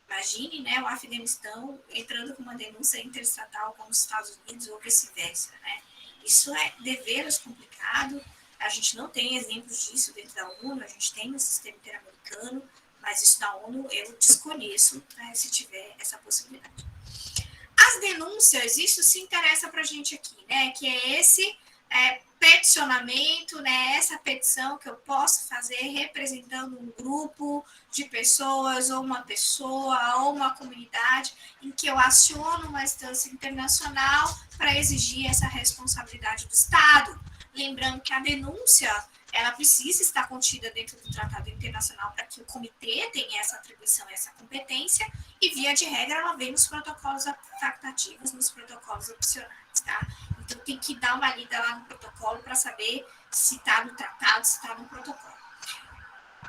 Imagine, né, o Afeganistão entrando com uma denúncia interestatal com os Estados Unidos ou vice-versa, né? Isso é deveras complicado, a gente não tem exemplos disso dentro da ONU, a gente tem no sistema interamericano, mas isso da ONU eu desconheço, né, se tiver essa possibilidade. As denúncias, isso se interessa para a gente aqui, né, que é esse peticionamento, né, essa petição que eu posso fazer representando um grupo de pessoas, ou uma pessoa, ou uma comunidade, em que eu aciono uma instância internacional para exigir essa responsabilidade do Estado. Lembrando que a denúncia, ela precisa estar contida dentro do tratado internacional para que o comitê tenha essa atribuição, essa competência, e via de regra ela vem nos protocolos facultativos, nos protocolos opcionais, tá? Então, tem que dar uma lida lá no protocolo para saber se está no tratado, se está no protocolo.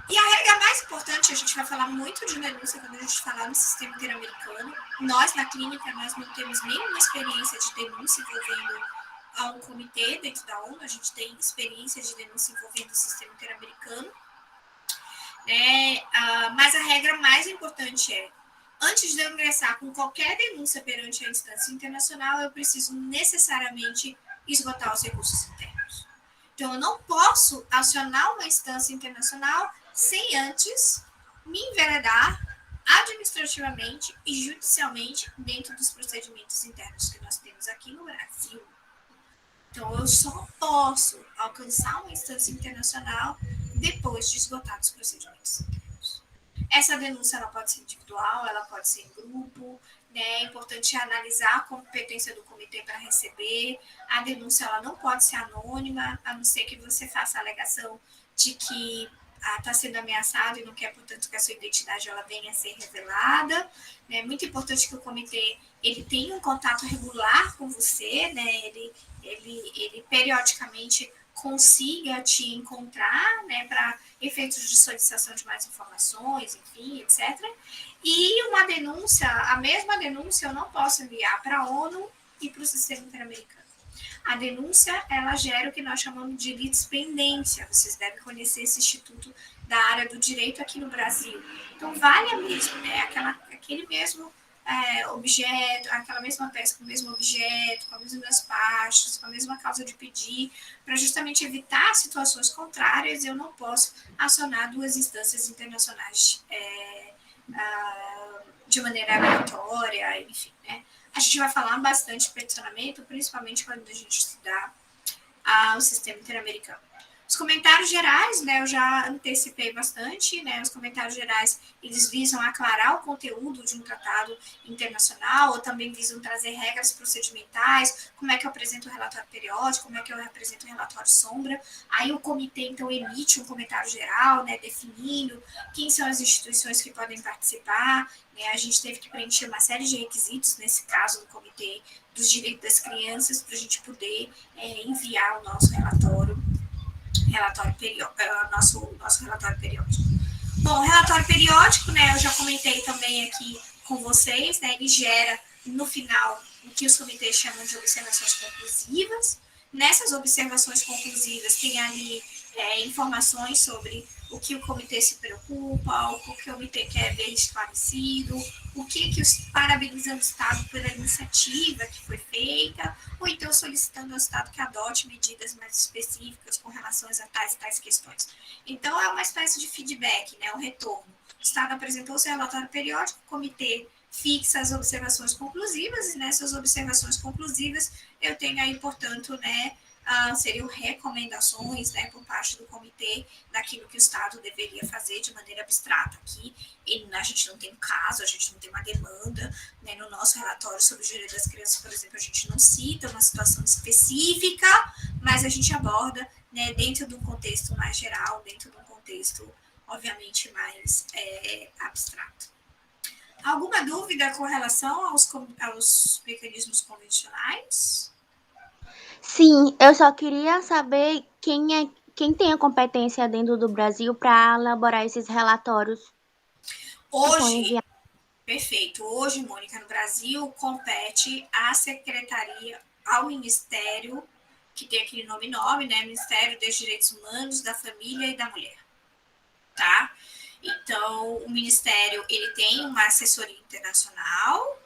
E a regra mais importante, a gente vai falar muito de denúncia quando a gente falar no sistema interamericano. Nós, na clínica, nós não temos nenhuma experiência de denúncia envolvendo a um comitê dentro da ONU, a gente tem experiência de denúncia envolvendo o sistema interamericano. Mas a regra mais importante é, antes de eu ingressar com qualquer denúncia perante a instância internacional, eu preciso necessariamente esgotar os recursos internos. Então, eu não posso acionar uma instância internacional sem antes me enveredar administrativamente e judicialmente dentro dos procedimentos internos que nós temos aqui no Brasil. Então, eu só posso alcançar uma instância internacional depois de esgotar os procedimentos internos. Essa denúncia ela pode ser individual, ela pode ser em grupo, né? É importante analisar a competência do comitê para receber. A denúncia ela não pode ser anônima, a não ser que você faça a alegação de que está sendo ameaçado e não quer, portanto, que a sua identidade ela venha a ser revelada. É muito importante que o comitê ele tenha um contato regular com você, né? Ele periodicamente consiga te encontrar, né, para efeitos de solicitação de mais informações, enfim, etc. E uma denúncia, a mesma denúncia eu não posso enviar para a ONU e para o sistema interamericano. A denúncia, ela gera o que nós chamamos de litispendência. Vocês devem conhecer esse instituto da área do direito aqui no Brasil. Então, vale a mesma, né, aquele mesmo objeto, aquela mesma peça com o mesmo objeto, com as mesmas pastas, com a mesma causa de pedir, para justamente evitar situações contrárias, eu não posso acionar duas instâncias internacionais de maneira aleatória, enfim, né? A gente vai falar bastante de peticionamento, principalmente quando a gente estudar o sistema interamericano. Os comentários gerais, né, eu já antecipei bastante, né, os comentários gerais, eles visam aclarar o conteúdo de um tratado internacional, ou também visam trazer regras procedimentais, como é que eu apresento o relatório periódico, como é que eu apresento o relatório sombra. Aí o comitê, então, emite um comentário geral, né, definindo quem são as instituições que podem participar, né, a gente teve que preencher uma série de requisitos, nesse caso do comitê dos direitos das crianças, para a gente poder enviar o nosso relatório periódico, nosso relatório periódico. Bom, o relatório periódico, né, eu já comentei também aqui com vocês, né, ele gera, no final, o que os comitês chamam de observações conclusivas. Nessas observações conclusivas tem ali informações sobre o que o comitê se preocupa, o que o comitê quer ver esclarecido, o que parabenizando o Estado pela iniciativa que foi feita, ou então solicitando ao Estado que adote medidas mais específicas com relação a tais questões. Então, é uma espécie de feedback, né, um retorno. O Estado apresentou seu relatório periódico, o comitê fixa as observações conclusivas, e nessas observações conclusivas eu tenho aí, portanto, né, seriam recomendações, né, por parte do comitê daquilo que o Estado deveria fazer de maneira abstrata. Aqui a gente não tem um caso, a gente não tem uma demanda, né, no nosso relatório sobre o direito das crianças, por exemplo, a gente não cita uma situação específica, mas a gente aborda, né, dentro de um contexto mais geral, dentro de um contexto, obviamente, mais abstrato. Alguma dúvida com relação aos mecanismos convencionais? Sim, eu só queria saber quem tem a competência dentro do Brasil para elaborar esses relatórios que são Hoje, enviados. perfeito. Hoje, Mônica, no Brasil, compete à secretaria, ao Ministério, que tem aquele nome, né? Ministério dos Direitos Humanos, da Família e da Mulher. Tá? Então, o Ministério, ele tem uma assessoria internacional,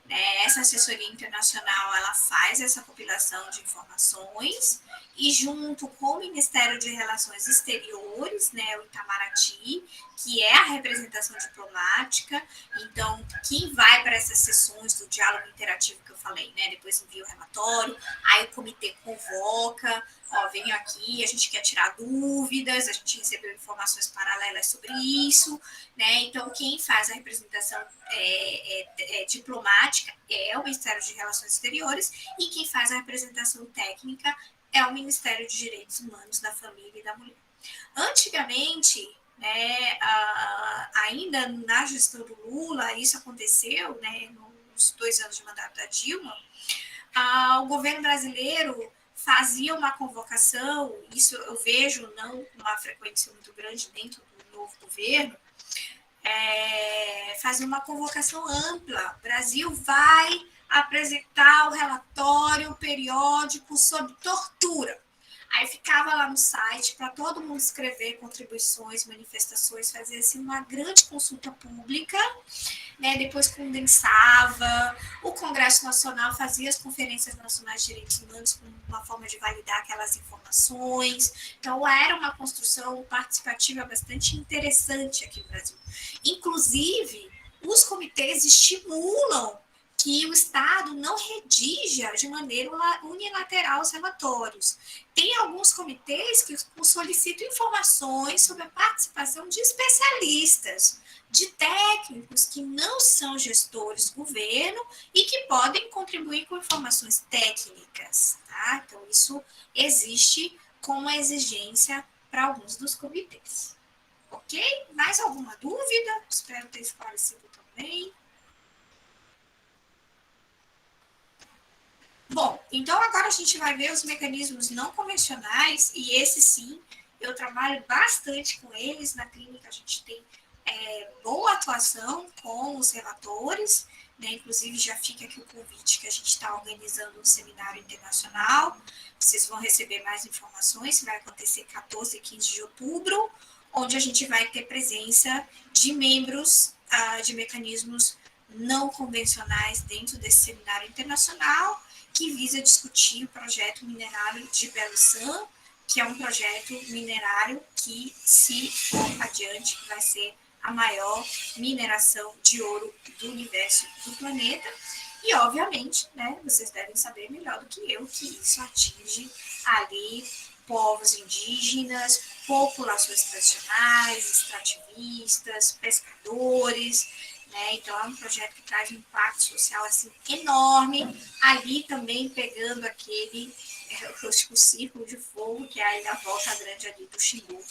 né? Essa assessoria internacional, ela faz essa compilação de informações e junto com o Ministério de Relações Exteriores, né, o Itamaraty, que é a representação diplomática, então quem vai para essas sessões do diálogo interativo que eu falei, né, depois envia o relatório, aí o comitê convoca, venham aqui, a gente quer tirar dúvidas, a gente recebeu informações paralelas sobre isso, né, então quem faz a representação diplomática é o Ministério de Relações Exteriores e quem faz a representação técnica é o Ministério de Direitos Humanos, da Família e da Mulher. Antigamente, né, ainda na gestão do Lula, isso aconteceu, né, nos 2 anos de mandato da Dilma, o governo brasileiro fazia uma convocação, isso eu vejo não com uma frequência muito grande dentro do novo governo, fazer uma convocação ampla. O Brasil vai apresentar o relatório periódico sobre tortura. Aí ficava lá no site para todo mundo escrever contribuições, manifestações, fazer assim uma grande consulta pública, né? Depois condensava, o Congresso Nacional fazia as conferências nacionais de direitos humanos como uma forma de validar aquelas informações. Então, era uma construção participativa bastante interessante aqui no Brasil. Inclusive, os comitês estimulam que o Estado não redija de maneira unilateral os relatórios. Tem alguns comitês que solicitam informações sobre a participação de especialistas, de técnicos que não são gestores do governo e que podem contribuir com informações técnicas. Tá? Então, isso existe como exigência para alguns dos comitês. Ok? Mais alguma dúvida? Espero ter esclarecido também. Bom, então agora a gente vai ver os mecanismos não convencionais, e esse sim, eu trabalho bastante com eles. Na clínica a gente tem boa atuação com os relatores, né? Inclusive já fica aqui o convite que a gente está organizando um seminário internacional, vocês vão receber mais informações, vai acontecer 14 e 15 de outubro, onde a gente vai ter presença de membros de mecanismos não convencionais dentro desse seminário internacional, que visa discutir o projeto minerário de Beloçã, que é um projeto minerário que, se for adiante, vai ser a maior mineração de ouro do universo do planeta. E, obviamente, né, vocês devem saber melhor do que eu que isso atinge ali povos indígenas, populações tradicionais, extrativistas, pescadores, né? Então, é um projeto que traz um impacto social assim, enorme, ali também pegando o círculo de fogo, que é aí a volta grande ali do Xingu,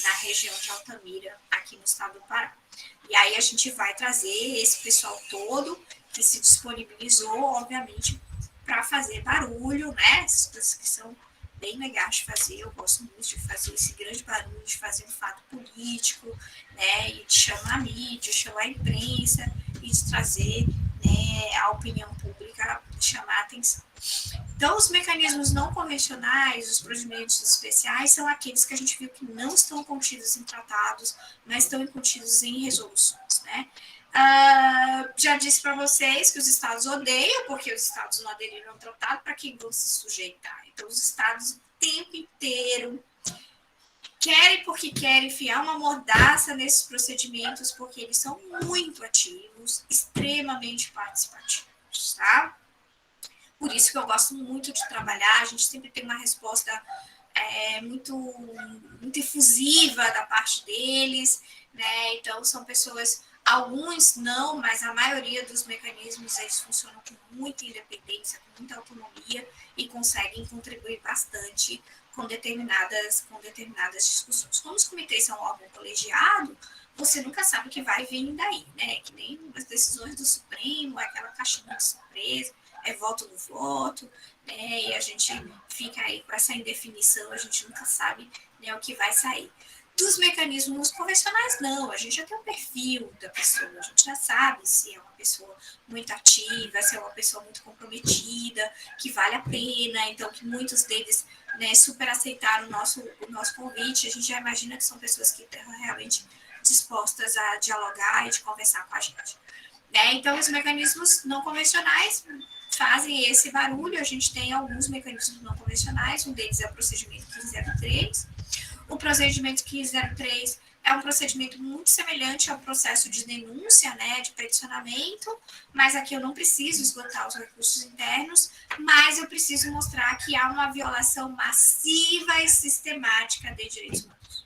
na região de Altamira, aqui no estado do Pará. E aí a gente vai trazer esse pessoal todo que se disponibilizou, obviamente, para fazer barulho, né? Essas coisas que são bem legais de fazer, eu gosto muito de fazer esse grande barulho, de fazer um fato político, né? E de chamar a mídia, chamar a imprensa e de trazer, né, a opinião pública, chamar a atenção. Então, os mecanismos não convencionais, os procedimentos especiais, são aqueles que a gente viu que não estão contidos em tratados, mas estão contidos em resoluções, né? Já disse para vocês que os estados odeiam, porque os estados não aderiram ao tratado, para quem vão se sujeitar. Então, os estados o tempo inteiro querem, porque querem enfiar uma mordaça nesses procedimentos, porque eles são muito ativos, extremamente participativos, tá? Por isso que eu gosto muito de trabalhar, a gente sempre tem uma resposta muito efusiva da parte deles, né? Então, são pessoas, alguns não, mas a maioria dos mecanismos, eles funcionam com muita independência, com muita autonomia e conseguem contribuir bastante com determinadas discussões. Como os comitês são um órgão colegiado, você nunca sabe o que vai vir daí, né? Que nem as decisões do Supremo, aquela caixinha de surpresa, voto no voto, né? E a gente fica aí com essa indefinição, a gente nunca sabe, né, o que vai sair. Dos mecanismos convencionais, não, a gente já tem um perfil da pessoa, a gente já sabe se é uma pessoa muito ativa, se é uma pessoa muito comprometida, que vale a pena, então que muitos deles, né, super aceitaram o nosso convite, a gente já imagina que são pessoas que estão realmente dispostas a dialogar e de conversar com a gente. Né? Então, os mecanismos não convencionais fazem esse barulho, a gente tem alguns mecanismos não convencionais, um deles é o procedimento 1503. O procedimento 1503 é um procedimento muito semelhante ao processo de denúncia, né, de peticionamento, mas aqui eu não preciso esgotar os recursos internos, mas eu preciso mostrar que há uma violação massiva e sistemática de direitos humanos.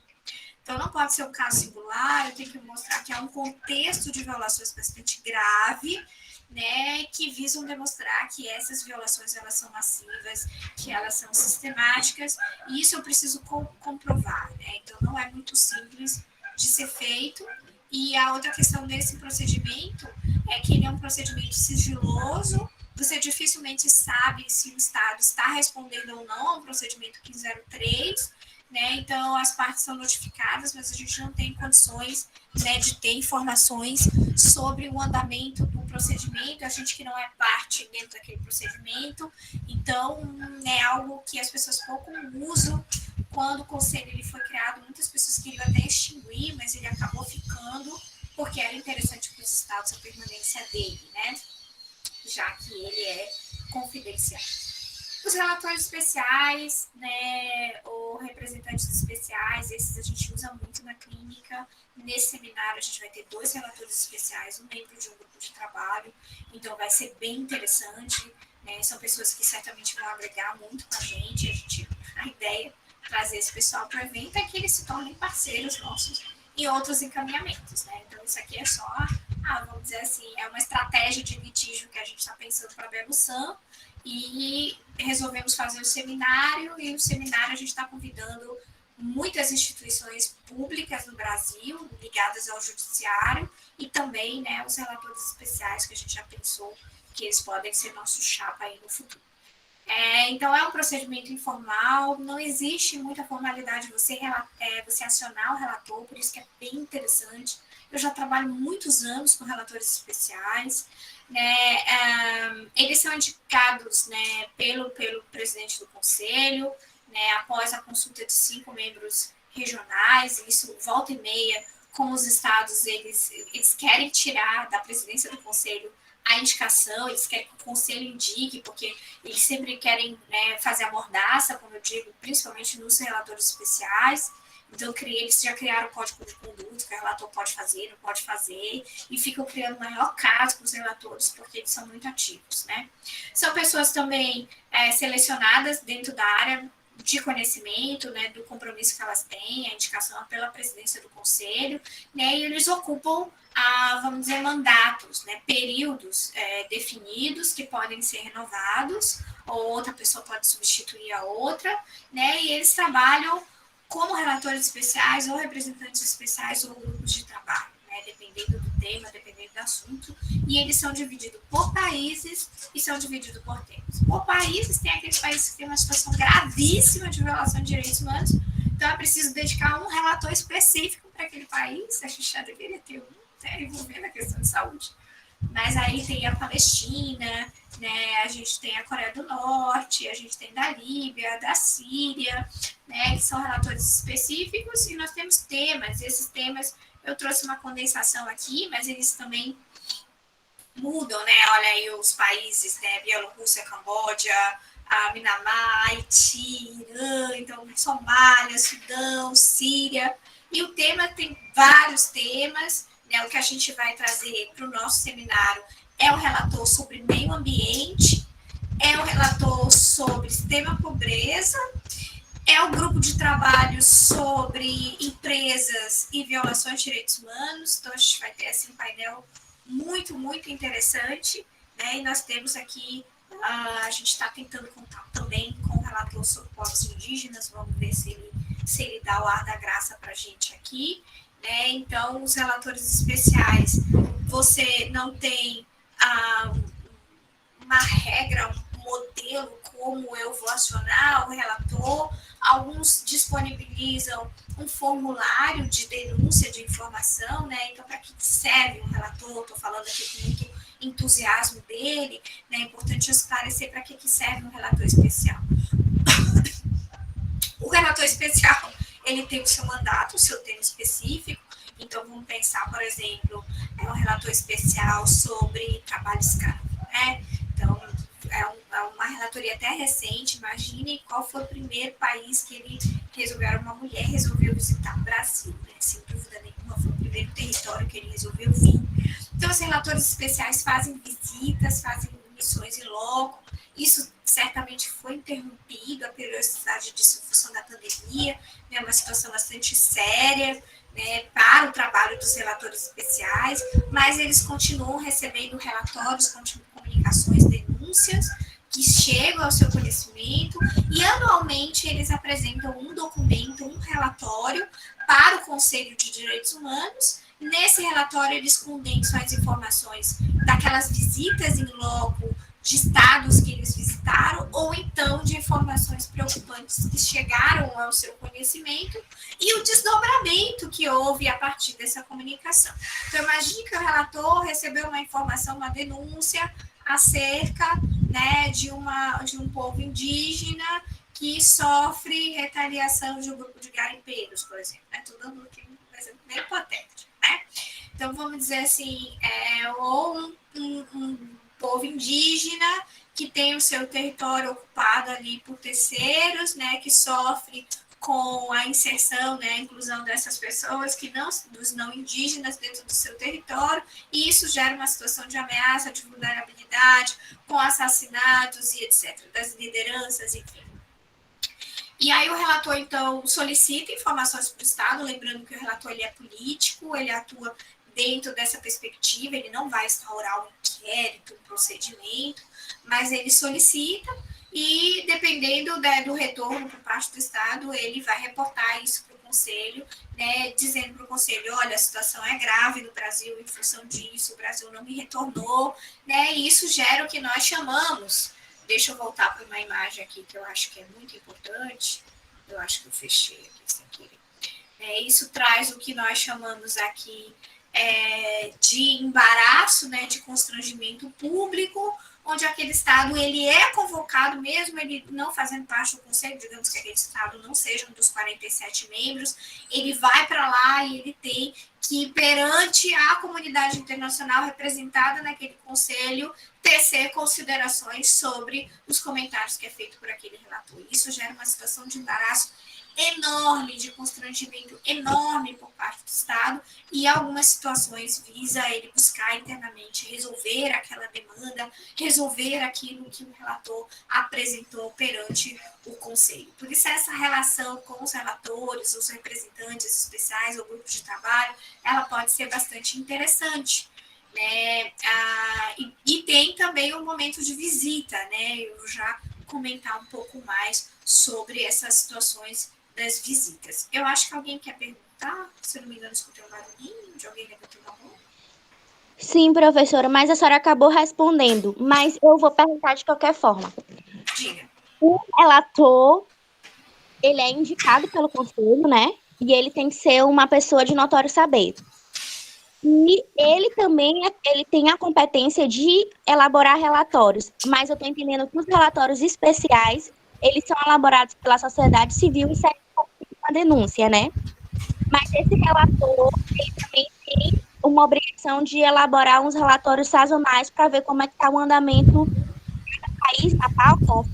Então, não pode ser um caso singular, eu tenho que mostrar que há um contexto de violações bastante grave, né, que visam demonstrar que essas violações elas são massivas, que elas são sistemáticas, e isso eu preciso comprovar, né? Então não é muito simples de ser feito. E a outra questão desse procedimento é que ele é um procedimento sigiloso, você dificilmente sabe se o Estado está respondendo ou não ao procedimento 1503, né? Então as partes são notificadas, mas a gente não tem condições, né, de ter informações sobre o andamento do procedimento, a gente que não é parte dentro daquele procedimento, então é algo que as pessoas pouco usam. Quando o conselho ele foi criado, muitas pessoas queriam até extinguir, mas ele acabou ficando porque era interessante para os estados a permanência dele, né? Já que ele é confidencial. Os relatores especiais, né, ou representantes especiais, esses a gente usa muito na clínica. Nesse seminário, a gente vai ter 2 relatores especiais, um membro de um grupo de trabalho, então vai ser bem interessante, né? São pessoas que certamente vão agregar muito com a gente. A ideia é trazer esse pessoal para o evento é que eles se tornem parceiros nossos em outros encaminhamentos, né? Então, isso aqui é só, vamos dizer assim, é uma estratégia de litígio que a gente está pensando para a Beloçã, e resolvemos fazer o seminário, e no seminário a gente está convidando muitas instituições públicas no Brasil, ligadas ao judiciário, e também, né, os relatores especiais que a gente já pensou que eles podem ser nosso chapa aí no futuro. Então, é um procedimento informal, não existe muita formalidade você acionar o relator, por isso que é bem interessante. Eu já trabalho muitos anos com relatores especiais, né? Eles são indicados, né, pelo presidente do conselho, né, após a consulta de 5 membros regionais, isso volta e meia, com os estados, eles querem tirar da presidência do conselho a indicação, eles querem que o conselho indique, porque eles sempre querem, né, fazer a mordaça, como eu digo, principalmente nos relatores especiais. Então, eles já criaram o código de conduta, que o relator pode fazer, não pode fazer, e ficam criando maior caso para os relatores, porque eles são muito ativos, né? São pessoas também selecionadas dentro da área de conhecimento, né, do compromisso que elas têm, a indicação pela presidência do conselho, né, e eles ocupam, vamos dizer, mandatos, né, períodos definidos que podem ser renovados, ou outra pessoa pode substituir a outra, né, e eles trabalham como relatores especiais ou representantes especiais ou grupos de trabalho, né, dependendo do tema, dependendo do assunto, e eles são divididos por países e são divididos por temas. Por países, tem aqueles países que têm uma situação gravíssima de violação de direitos humanos, então é preciso dedicar um relator específico para aquele país, a gente já deveria ter um, né, envolvendo a questão de saúde. Mas aí tem a Palestina, né, a gente tem a Coreia do Norte, a gente tem da Líbia, da Síria, né, que são relatores específicos, e nós temos temas. Esses temas, eu trouxe uma condensação aqui, mas eles também mudam, né? Olha aí os países, né, Bielorrússia, Camboja, Minamar, Haiti, Irã, então Somália, Sudão, Síria, e o tema tem vários temas, né? O que a gente vai trazer para o nosso seminário é o relator sobre meio ambiente, é o relator sobre extrema pobreza, é o grupo de trabalho sobre empresas e violações de direitos humanos. Então, a gente vai ter assim, um painel muito, muito interessante, né? E nós temos aqui, a gente está tentando contar também com o relator sobre povos indígenas, vamos ver se ele dá o ar da graça para a gente aqui, né? Então, os relatores especiais, você não tem uma regra, um modelo como eu vou acionar o relator. Alguns disponibilizam um formulário de denúncia de informação, né? Então, para que serve um relator? Estou falando aqui com muito entusiasmo dele, né? É importante esclarecer para que serve um relator especial. O relator especial, ele tem o seu mandato, o seu tema específico. Então, vamos pensar, por exemplo, um relator especial sobre trabalho escravo, né? Então, é uma relatoria até recente. Imaginem qual foi o primeiro país que ele resolveu, uma mulher resolveu visitar o Brasil, né? Sem dúvida nenhuma, foi o primeiro território que ele resolveu vir. Então, os relatores especiais fazem visitas, fazem missões em loco. Isso certamente foi interrompido, a periodicidade disso em função da pandemia, né? Uma situação bastante séria, né, para o trabalho dos relatores especiais, mas eles continuam recebendo relatórios, comunicações, denúncias que chegam ao seu conhecimento, e anualmente eles apresentam um documento, um relatório para o Conselho de Direitos Humanos. Nesse relatório eles condensam as informações daquelas visitas em loco, de estados que eles visitaram, ou então de informações preocupantes que chegaram ao seu conhecimento e o desdobramento que houve a partir dessa comunicação. Então, imagine que o relator recebeu uma informação, uma denúncia acerca, né, de um povo indígena que sofre retaliação de um grupo de garimpeiros, por exemplo. Estou dando aqui um exemplo bem hipotético, né? Então, vamos dizer assim, ou um povo indígena que tem o seu território ocupado ali por terceiros, né, que sofre com a inserção, né, a inclusão dessas pessoas dos não indígenas dentro do seu território, e isso gera uma situação de ameaça, de vulnerabilidade, com assassinatos e etc., das lideranças, enfim. E aí o relator, então, solicita informações para o Estado, lembrando que o relator ele é político, ele atua dentro dessa perspectiva, ele não vai instaurar um inquérito, um procedimento, mas ele solicita e, dependendo do retorno por parte do Estado, ele vai reportar isso para o Conselho, né, dizendo para o Conselho, olha, a situação é grave no Brasil, em função disso, o Brasil não me retornou, né, e isso gera o que nós chamamos, deixa eu voltar para uma imagem aqui que eu acho que é muito importante, eu acho que eu fechei aqui sem querer. Isso traz o que nós chamamos aqui de embaraço, né, de constrangimento público, onde aquele Estado ele é convocado, mesmo ele não fazendo parte do Conselho, digamos que aquele Estado não seja um dos 47 membros, ele vai para lá e ele tem que, perante a comunidade internacional representada naquele Conselho, tecer considerações sobre os comentários que é feito por aquele relator. Isso gera uma situação de embaraço enorme, de constrangimento enorme por parte do Estado, e algumas situações visa ele buscar internamente resolver aquela demanda, resolver aquilo que o relator apresentou perante o Conselho. Por isso, essa relação com os relatores, os representantes especiais ou grupos de trabalho, ela pode ser bastante interessante. Né? E tem também o momento de visita, né? Eu já comentar um pouco mais sobre essas situações das visitas. Eu acho que alguém quer perguntar, se eu não me engano, escutei um barulhinho de alguém levantando a mão. Sim, professora, mas a senhora acabou respondendo, mas eu vou perguntar de qualquer forma. Diga. O relator, ele é indicado pelo conselho, né? E ele tem que ser uma pessoa de notório saber. E ele também ele tem a competência de elaborar relatórios, mas eu estou entendendo que os relatórios especiais, eles são elaborados pela sociedade civil e servem como uma denúncia, né? Mas esse relator, ele também tem uma obrigação de elaborar uns relatórios sazonais para ver como é que está o andamento do país, na pauta.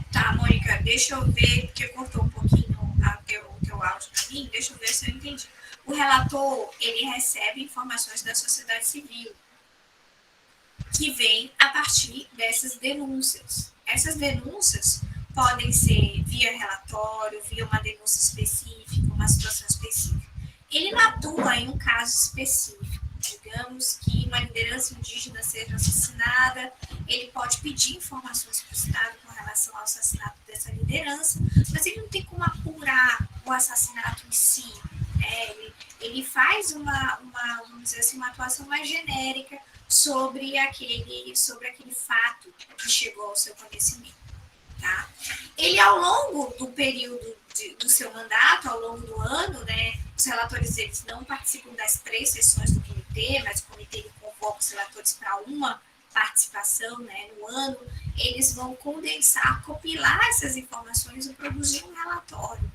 Tá, Mônica, deixa eu ver, porque cortou um pouquinho o teu áudio para mim, deixa eu ver se eu entendi. O relator, ele recebe informações da sociedade civil, que vem a partir dessas denúncias. Essas denúncias podem ser via relatório, via uma denúncia específica, uma situação específica. Ele não atua em um caso específico. Digamos que uma liderança indígena seja assassinada, ele pode pedir informações para o Estado com relação ao assassinato dessa liderança, mas ele não tem como apurar o assassinato em si. Ele faz vamos dizer assim, uma atuação mais genérica sobre aquele fato que chegou ao seu conhecimento. Tá? Ele, ao longo do período do seu mandato, ao longo do ano, né, os relatores eles não participam das 3 sessões do comitê, mas o comitê ele convoca os relatores para uma participação, né, no ano, eles vão condensar, compilar essas informações e produzir um relatório.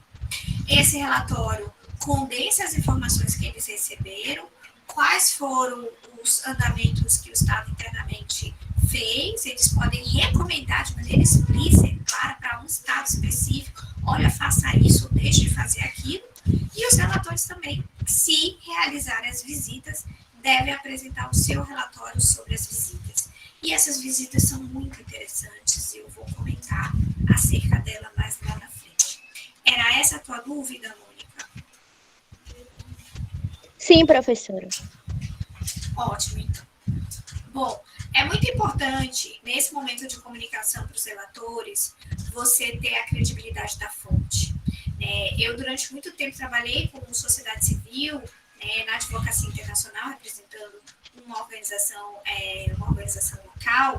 Esse relatório condensa as informações que eles receberam, quais foram os andamentos que o Estado internamente fez, eles podem recomendar de maneira explícita, clara, para um Estado específico, olha, faça isso, deixe de fazer aquilo, e os relatores também, se realizarem as visitas, devem apresentar o seu relatório sobre as visitas. E essas visitas são muito interessantes, e eu vou comentar acerca dela mais lá na frente. Era essa a tua dúvida, Mônica? Sim, professora. Ótimo, então. Bom, é muito importante, nesse momento de comunicação para os relatores, você ter a credibilidade da fonte. Eu, durante muito tempo, trabalhei com sociedade civil, na advocacia internacional, representando uma organização local,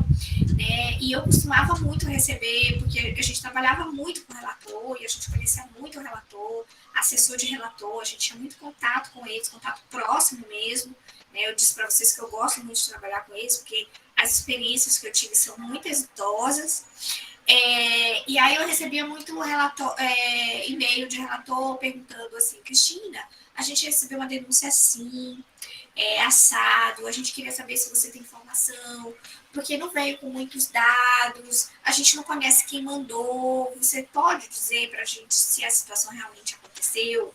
e eu costumava muito receber, porque a gente trabalhava muito com o relator, e a gente conhecia muito o relator, assessor de relator, a gente tinha muito contato com eles, contato próximo mesmo. Eu disse para vocês que eu gosto muito de trabalhar com eles, porque as experiências que eu tive são muito exitosas. E aí eu recebia muito e-mail de relator perguntando assim, Cristina, a gente recebeu uma denúncia assim, assado, a gente queria saber se você tem informação, porque não veio com muitos dados, a gente não conhece quem mandou, você pode dizer para a gente se a situação realmente aconteceu?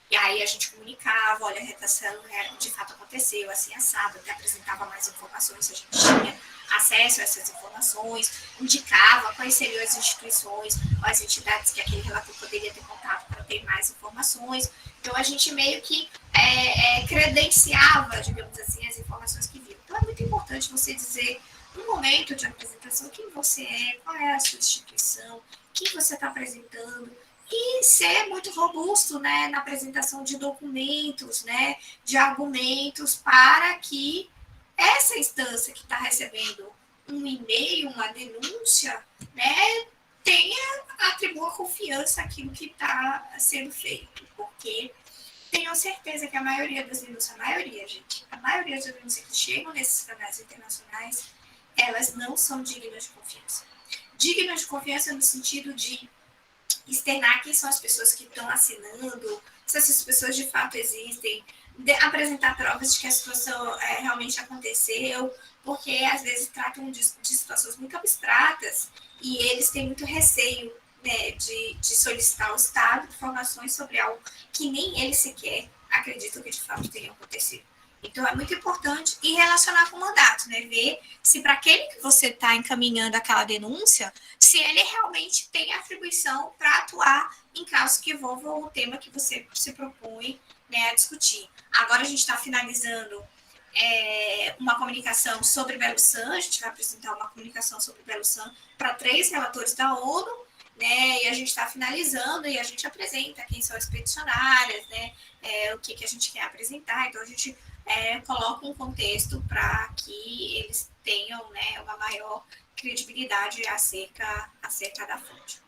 E aí a gente comunicava, olha, a redação de fato aconteceu, assim, assado, até apresentava mais informações, se a gente tinha acesso a essas informações, indicava quais seriam as instituições, as entidades que aquele relator poderia ter contato para ter mais informações. Então a gente meio que credenciava, digamos assim, as informações que viam. Então é muito importante você dizer, no momento de apresentação, quem você é, qual é a sua instituição, quem você está apresentando, e ser muito robusto, né, na apresentação de documentos, né, de argumentos, para que essa instância que está recebendo um e-mail, uma denúncia, né, atribua confiança àquilo que está sendo feito, porque tenho certeza que a maioria das denúncias que chegam nesses canais internacionais, elas não são dignas de confiança. Dignas de confiança no sentido de externar quem são as pessoas que estão assinando, se essas pessoas de fato existem, apresentar provas de que a situação realmente aconteceu, porque às vezes tratam de situações muito abstratas e eles têm muito receio, né, de solicitar ao Estado informações sobre algo que nem eles sequer acreditam que de fato tenha acontecido. Então, é muito importante e relacionar com o mandato, né? Ver se para aquele que você está encaminhando aquela denúncia, se ele realmente tem atribuição para atuar em casos que envolvam o tema que você se propõe, né, a discutir. Agora a gente está finalizando uma comunicação sobre Beloussan, a gente vai apresentar uma comunicação sobre Beloussan para 3 relatores da ONU, né, e a gente está finalizando e a gente apresenta quem são as peticionárias, né, o que a gente quer apresentar. Então, a gente coloca um contexto para que eles tenham, né, uma maior credibilidade acerca da fonte.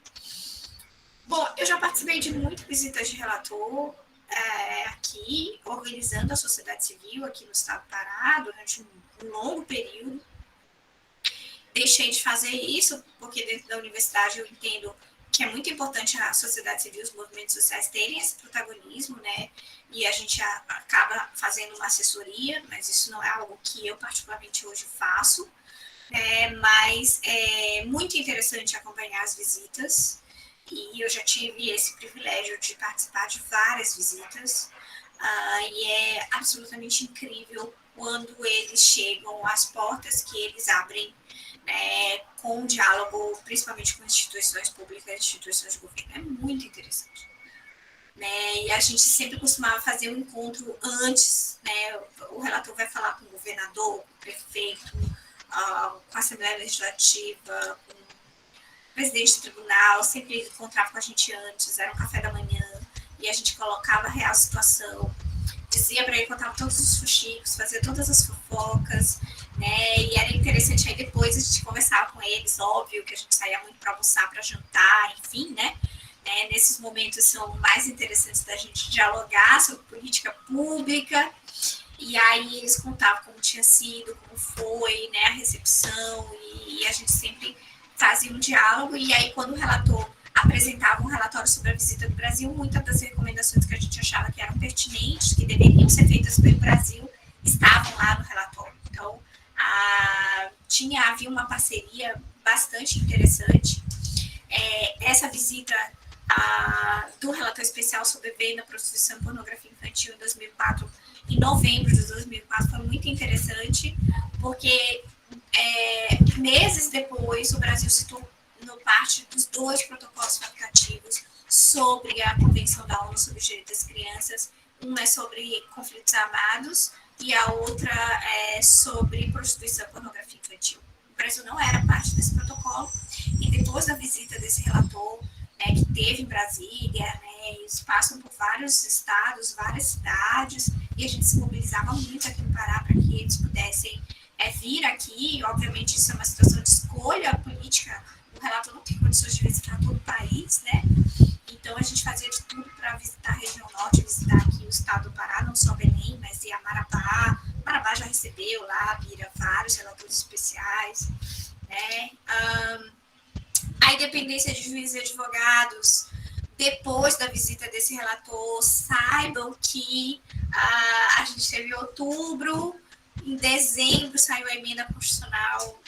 Bom, eu já participei de muitas visitas de relator aqui, organizando a sociedade civil aqui no estado do Pará durante um longo período. Deixei de fazer isso, porque dentro da universidade eu entendo que é muito importante a sociedade civil, os movimentos sociais terem esse protagonismo, né? E a gente acaba fazendo uma assessoria, mas isso não é algo que eu particularmente hoje faço. Mas é muito interessante acompanhar as visitas, e eu já tive esse privilégio de participar de várias visitas, e é absolutamente incrível quando eles chegam, as portas que eles abrem, com um diálogo, principalmente com instituições públicas, instituições de governo. É muito interessante. Né? E a gente sempre costumava fazer um encontro antes, né? O relator vai falar com o governador, com o prefeito, com a Assembleia Legislativa, com o presidente do tribunal, sempre encontrava com a gente antes, era um café da manhã, e a gente colocava a real situação, dizia para ele, contava todos os fuxicos, fazia todas as fofocas, né? E era interessante, aí depois a gente conversava com eles, óbvio que a gente saía muito para almoçar, para jantar, enfim, né? Nesses momentos são mais interessantes da gente dialogar sobre política pública, e aí eles contavam como tinha sido, como foi, né, a recepção, e a gente sempre fazia um diálogo, e aí quando o relator apresentava um relatório sobre a visita do Brasil, muitas das recomendações que a gente achava que eram pertinentes, que deveriam ser feitas pelo Brasil, estavam lá no relatório. Então, havia uma parceria bastante interessante. Essa visita do relator especial sobre venda, prostituição e pornografia infantil em 2004, em novembro de 2004, foi muito interessante, porque meses depois o Brasil se tornou parte dos 2 protocolos facultativos sobre a Convenção da ONU sobre os Direitos das Crianças. Uma é sobre conflitos armados e a outra é sobre prostituição e pornografia infantil. O Brasil não era parte desse protocolo, e depois da visita desse relator, que teve em Brasília, né, eles passam por vários estados, várias cidades, e a gente se mobilizava muito aqui no Pará para que eles pudessem vir aqui. Obviamente, isso é uma situação de escolha política, o relator não tem condições de visitar todo o país, né? Então, a gente fazia de tudo para visitar a região norte, visitar aqui o estado do Pará, não só Belém, mas e a Marabá. Marabá já recebeu lá, Bira, vários relatores especiais, né? A independência de juízes e advogados, depois da visita desse relator, saibam que a gente teve em outubro, em dezembro saiu a emenda constitucional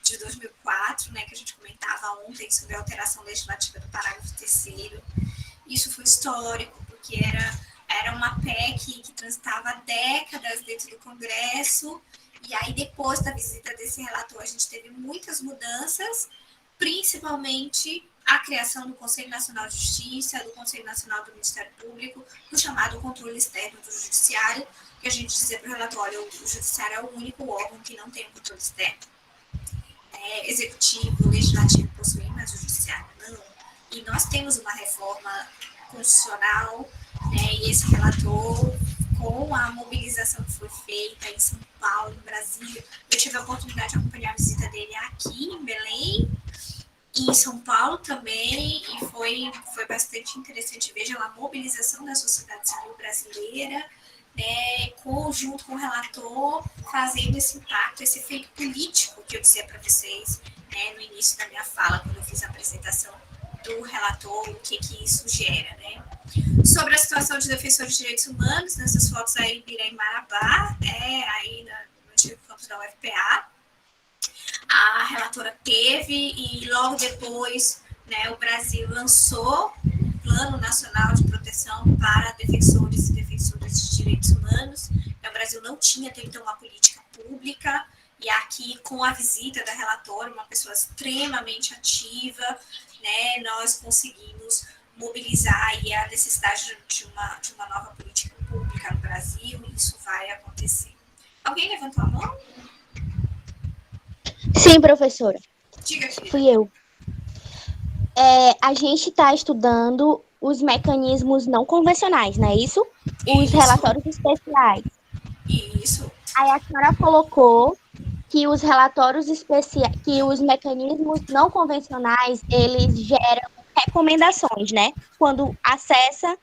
de 2004, né, que a gente comentava ontem sobre a alteração legislativa do parágrafo 3º. Isso foi histórico, porque era uma PEC que transitava décadas dentro do Congresso, e aí depois da visita desse relator a gente teve muitas mudanças, principalmente a criação do Conselho Nacional de Justiça, do Conselho Nacional do Ministério Público, do chamado controle externo do Judiciário, que a gente dizia para o relatório, o Judiciário é o único órgão que não tem um controle externo. Executivo, legislativo possuem, mas o Judiciário não. E nós temos uma reforma constitucional, né, e esse relator, com a mobilização que foi feita em São Paulo, em Brasília, eu tive a oportunidade de acompanhar a visita dele aqui em Belém, e em São Paulo também, e foi bastante interessante. Veja a mobilização da sociedade civil brasileira, né, junto com o relator, fazendo esse impacto, esse efeito político que eu dizia para vocês, né, no início da minha fala, quando eu fiz a apresentação do relator, o que isso gera, né? Sobre a situação de defensores de direitos humanos, nessas fotos aí, Birém Marabá, aí no antigo campus da UFPA, a relatora teve e logo depois, né, o Brasil lançou um Plano Nacional de Proteção para defensores e defensoras de direitos humanos. O Brasil não tinha até então uma política pública, e aqui, com a visita da relatora, uma pessoa extremamente ativa, né, nós conseguimos mobilizar aí a necessidade de uma nova política pública no Brasil, e isso vai acontecer. Alguém levantou a mão? Sim, professora. Diga, querida. Fui eu. A gente está estudando os mecanismos não convencionais, não é isso? Os relatórios especiais. Isso. Aí a senhora colocou que os relatórios especiais, que os mecanismos não convencionais, eles geram recomendações, né? Quando acessa,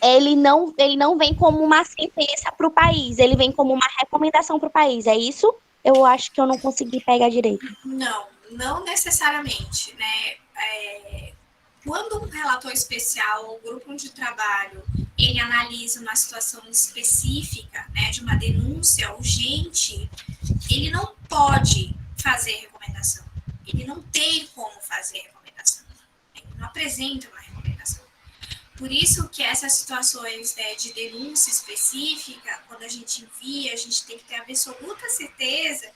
ele não vem como uma sentença para o país, ele vem como uma recomendação para o país, é isso? Eu acho que eu não consegui pegar direito. Não necessariamente, né? Quando um relator especial ou grupo de trabalho ele analisa uma situação específica, né, de uma denúncia urgente, ele não pode fazer recomendação. Ele não tem como fazer recomendação. Ele não apresenta uma recomendação. Por isso que essas situações, né, de denúncia específica, quando a gente envia, a gente tem que ter absoluta certeza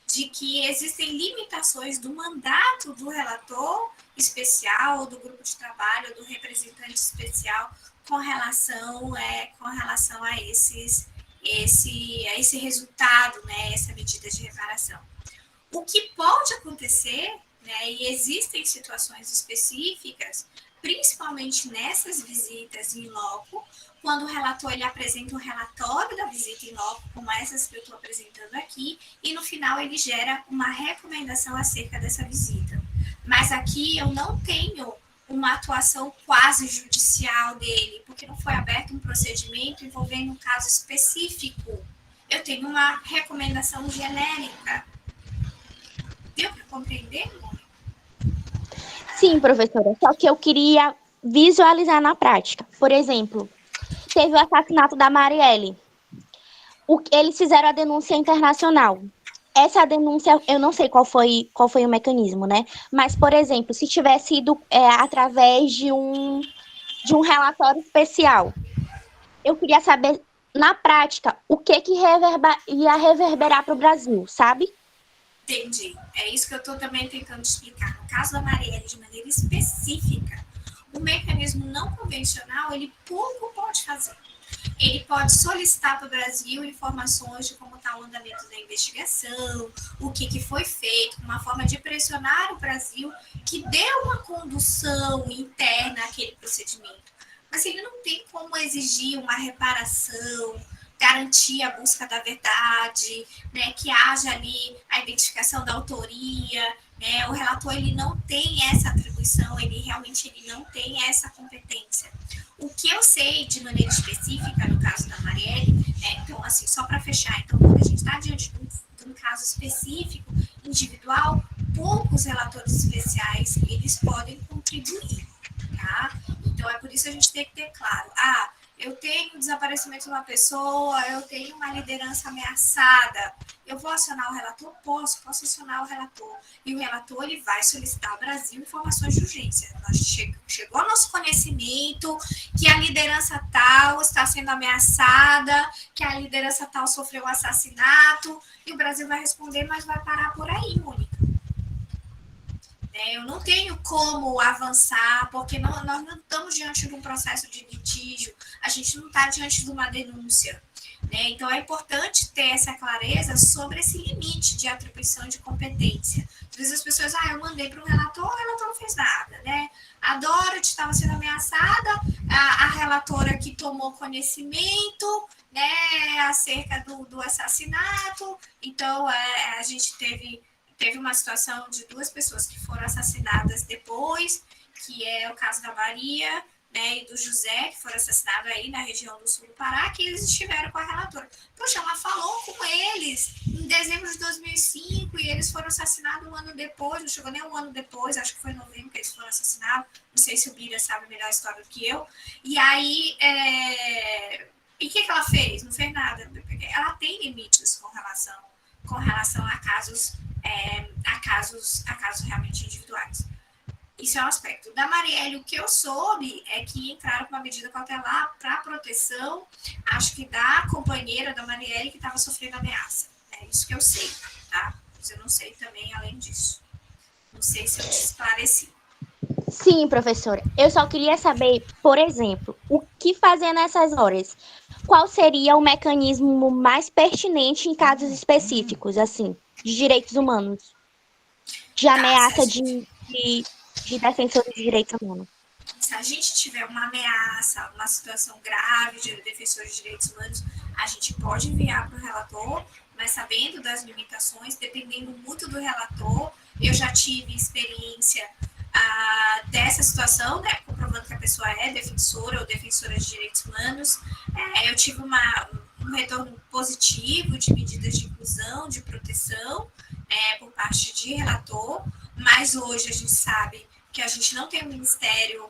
de que existem limitações do mandato do relator especial, do grupo de trabalho, do representante especial com relação a esse resultado, né, essa medida de reparação. O que pode acontecer, né, e existem situações específicas, principalmente nessas visitas em loco, quando o relator ele apresenta um relatório da visita em loco, como essas que eu estou apresentando aqui, e no final ele gera uma recomendação acerca dessa visita. Mas aqui eu não tenho uma atuação quase judicial dele, porque não foi aberto um procedimento envolvendo um caso específico. Eu tenho uma recomendação genérica. Deu para compreender, Mônica? Sim, professora, só que eu queria visualizar na prática. Por exemplo, teve o assassinato da Marielle. Eles fizeram a denúncia internacional. Essa denúncia, eu não sei qual foi o mecanismo, né? Mas, por exemplo, se tivesse sido através de um relatório especial, eu queria saber, na prática, o que ia reverberar para o Brasil, sabe? Entendi. É isso que eu estou também tentando explicar. No caso da Marielle, de maneira específica, o mecanismo não convencional, ele pouco pode fazer. Ele pode solicitar para o Brasil informações de como está o andamento da investigação, o que foi feito, uma forma de pressionar o Brasil que deu uma condução interna àquele procedimento. Mas ele não tem como exigir uma reparação, garantir a busca da verdade, né, que haja ali a identificação da autoria, né, o relator ele não tem essa atribuição, ele não tem essa competência. O que eu sei de maneira específica no caso da Marielle, então assim, só para fechar, então quando a gente está diante de um caso específico, individual, poucos relatores especiais, eles podem contribuir, tá? Então é por isso que a gente tem que ter claro, eu tenho desaparecimento de uma pessoa, eu tenho uma liderança ameaçada, eu vou acionar o relator? Posso acionar o relator. E o relator ele vai solicitar ao Brasil informações de urgência. Chegou ao nosso conhecimento que a liderança tal está sendo ameaçada, que a liderança tal sofreu um assassinato, e o Brasil vai responder, mas vai parar por aí, Mônica. Eu não tenho como avançar, porque nós não estamos diante de um processo de litígio, a gente não está diante de uma denúncia. Né? Então, é importante ter essa clareza sobre esse limite de atribuição de competência. Às vezes as pessoas, eu mandei para o relator não fez nada. Né? A Dorothy estava sendo ameaçada, a relatora que tomou conhecimento, né, acerca do assassinato. Então, a gente teve uma situação de 2 pessoas que foram assassinadas depois, que é o caso da Maria, né, e do José, que foram assassinados aí na região do sul do Pará, que eles estiveram com a relatora. Poxa, ela falou com eles em dezembro de 2005 e eles foram assassinados um ano depois, não chegou nem um ano depois, acho que foi em novembro que eles foram assassinados, não sei se o Bira sabe melhor a história do que eu. E aí, e o que ela fez? Não fez nada. Ela tem limites com relação a casos, a casos realmente individuais. Isso é um aspecto. Da Marielle, o que eu soube é que entraram com uma medida cautelar para proteção, acho que da companheira da Marielle que estava sofrendo ameaça. É isso que eu sei, tá? Mas eu não sei também além disso. Não sei se eu te esclareci. Sim, professora. Eu só queria saber, por exemplo, o que fazer nessas horas? Qual seria o mecanismo mais pertinente em casos específicos, assim, de direitos humanos? De ameaça de defensores de direitos humanos. Se a gente tiver uma ameaça, uma situação grave de defensores de direitos humanos, a gente pode enviar para o relator, mas sabendo das limitações, dependendo muito do relator, eu já tive experiência dessa situação, né, comprovando que a pessoa é defensora ou defensora de direitos humanos. Eu tive um retorno positivo de medidas de inclusão, de proteção, por parte de relator, mas hoje a gente sabe que a gente não tem um ministério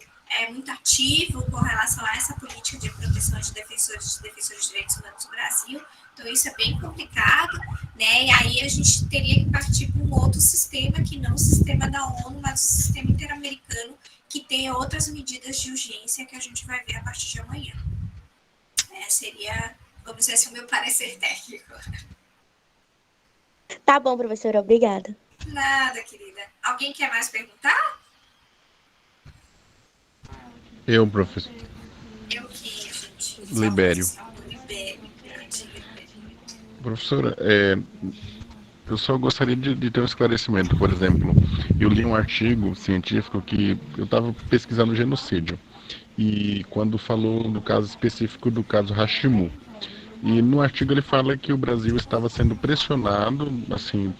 muito ativo com relação a essa política de proteção de defensores de direitos humanos no Brasil, então isso é bem complicado, né? E aí a gente teria que partir para um outro sistema, que não o sistema da ONU, mas o sistema interamericano, que tem outras medidas de urgência que a gente vai ver a partir de amanhã. Seria, vamos dizer assim, o meu parecer técnico. Tá bom, professora, obrigada. Nada, querida. Alguém quer mais perguntar? Eu, professor. Eu que, gente? Libério. Libério. Professora, eu só gostaria de ter um esclarecimento. Por exemplo, eu li um artigo científico que eu estava pesquisando genocídio. E quando falou no caso específico do caso Hashimu. E no artigo ele fala que o Brasil estava sendo pressionado, assim,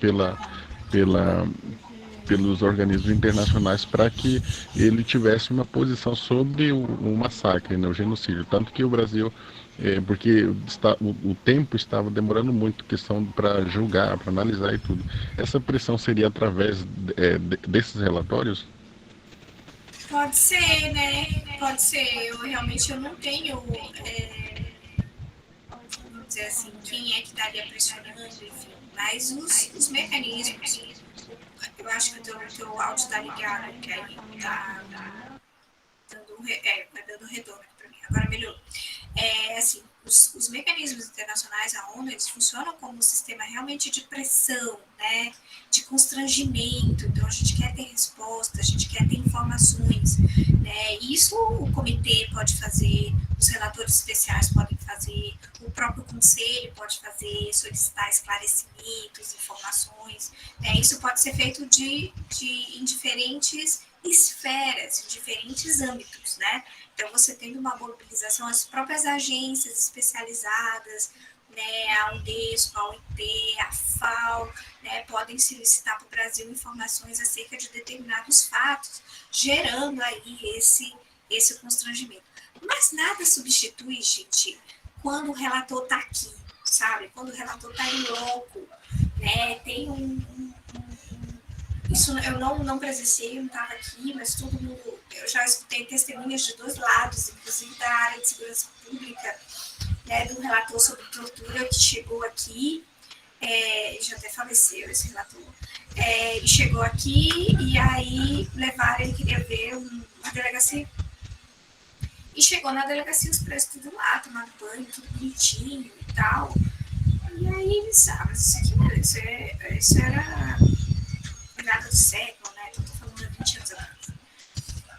pelos organismos internacionais para que ele tivesse uma posição sobre o massacre, né, o genocídio. Tanto que o Brasil, porque o tempo estava demorando muito, questão para julgar, para analisar e tudo. Essa pressão seria através desses relatórios? Pode ser, né? Pode ser. Eu realmente não tenho, vamos dizer assim, quem é que estaria pressionando, enfim. Mas os mecanismos, eu acho que o teu áudio está ligado, que aí está dando retorno aqui para mim. Agora melhorou. Assim, os mecanismos internacionais, a ONU, eles funcionam como um sistema realmente de pressão, né, de constrangimento. Então, a gente quer ter respostas, a gente quer ter informações, né, isso o comitê pode fazer, os relatores especiais podem fazer, o próprio conselho pode fazer, solicitar esclarecimentos, informações, né, isso pode ser feito em diferentes esferas, em diferentes âmbitos, né? Então, você tendo uma mobilização, as próprias agências especializadas, né, a Unesco, a OIT, a FAO, né, podem solicitar para o Brasil informações acerca de determinados fatos, gerando aí esse constrangimento. Mas nada substitui, gente, quando o relator está aqui, sabe? Quando o relator está em loco, né? Tem isso eu não presenciei, não estava aqui, mas todo mundo, eu já escutei testemunhas de dois lados, inclusive da área de segurança pública, né, do relator sobre tortura que chegou aqui, já até faleceu esse relator, e chegou aqui e aí levaram, ele queria ver uma delegacia. E chegou na delegacia, os presos tudo lá, tomando banho, tudo bonitinho e tal. E aí ele sabe, isso era virada do século, né? Então, tô falando há 20 anos atrás.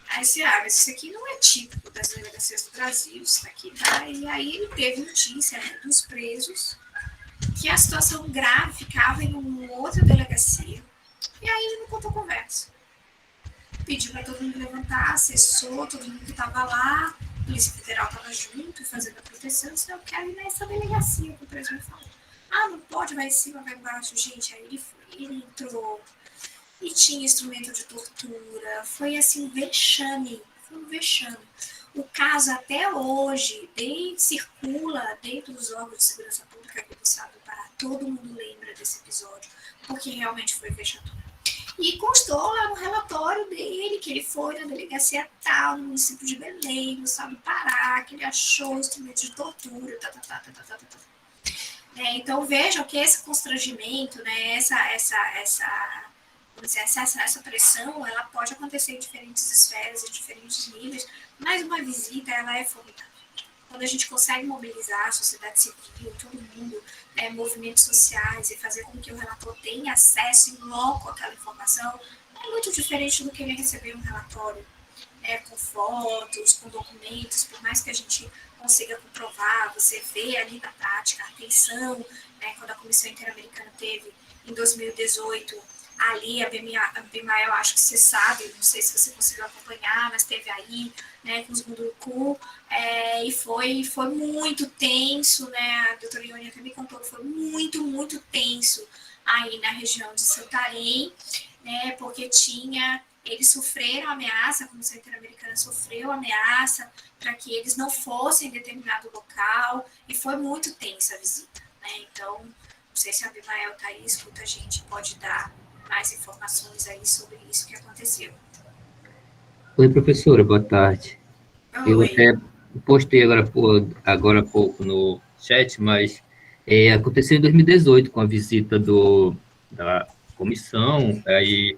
Aí você abre, isso aqui não é típico das delegacias do Brasil, isso aqui, tá? E aí ele teve notícia, né, dos presos, que a situação grave ficava em uma outra delegacia. E aí ele não contou conversa. Pediu para todo mundo levantar, acessou, todo mundo que estava lá, a Polícia Federal estava junto, fazendo a proteção, disse, eu quero ir nessa delegacia que o preso me falou. Ah, não pode, vai em cima, vai embaixo, gente. Aí ele foi, ele entrou, e tinha instrumento de tortura, foi assim, vexame, foi um vexame. O caso até hoje circula dentro dos órgãos de segurança pública aqui do estado do Pará. Todo mundo lembra desse episódio, porque realmente foi vexatório. E constou lá no relatório dele que ele foi na delegacia tal, no município de Belém, no estado do Pará, que ele achou instrumento de tortura, então vejam que esse constrangimento, né, essa pressão, ela pode acontecer em diferentes esferas, em diferentes níveis, mas uma visita, ela é formidável. Quando a gente consegue mobilizar a sociedade civil, todo mundo, movimentos sociais, e fazer com que o relator tenha acesso em loco àquela informação, é muito diferente do que ele receber um relatório com fotos, com documentos, por mais que a gente consiga comprovar, você vê ali na prática a atenção, quando a Comissão Interamericana teve, em 2018, ali a BMAEL, acho que você sabe, não sei se você conseguiu acompanhar, mas teve aí, com os Munduruku, e foi muito tenso, a doutora Ione até me contou que foi muito, muito tenso aí na região de Santarém, porque eles sofreram ameaça, a Comissão Interamericana sofreu ameaça para que eles não fossem em determinado local, e foi muito tensa a visita, Então, não sei se a Abimael está aí, escuta a gente, pode dar mais informações aí sobre isso que aconteceu. Oi, professora, boa tarde. Oi. Eu até postei agora há pouco no chat, mas aconteceu em 2018, com a visita da comissão, aí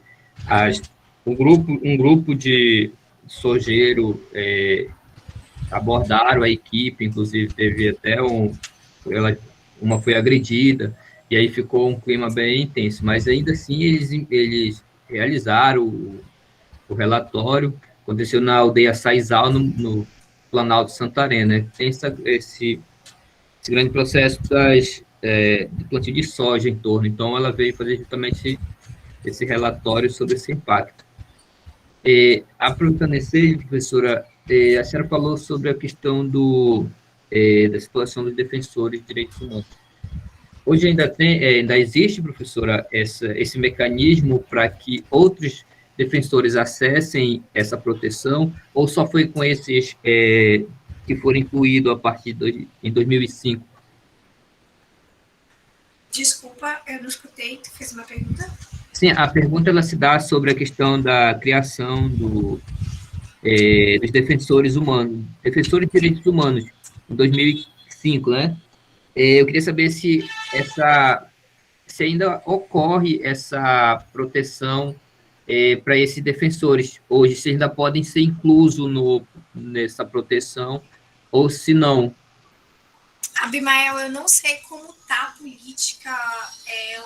um grupo de sojeiro abordaram a equipe, inclusive teve até uma foi agredida, e aí ficou um clima bem intenso, mas ainda assim eles realizaram o relatório. Aconteceu na aldeia Saizal, no Planalto Santarém, Tem esse grande processo de plantio de soja em torno, então ela veio fazer justamente esse relatório sobre esse impacto. Aproveitando esse, professora, a senhora falou sobre a questão da situação dos defensores de direitos humanos. Hoje ainda existe, professora, esse mecanismo para que outros defensores acessem essa proteção, ou só foi com esses que foram incluídos a partir em 2005? Desculpa, eu não escutei, tu fez uma pergunta? Sim, a pergunta ela se dá sobre a questão da criação dos defensores humanos, defensores de direitos humanos, em 2005, Eu queria saber se ainda ocorre essa proteção para esses defensores hoje, se ainda podem ser inclusos nessa proteção, ou se não. Abimael, eu não sei como está a política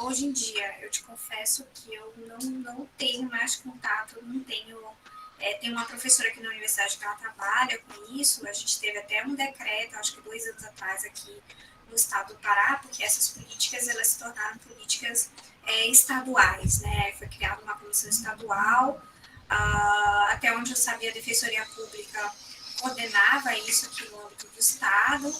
hoje em dia. Eu te confesso que eu não tenho mais contato, não tenho... tem uma professora aqui na universidade que ela trabalha com isso, a gente teve até um decreto, acho que 2 anos atrás aqui no estado do Pará, porque essas políticas, elas se tornaram políticas estaduais, Foi criada uma comissão estadual, até onde eu sabia, a Defensoria Pública coordenava isso aqui no âmbito do estado,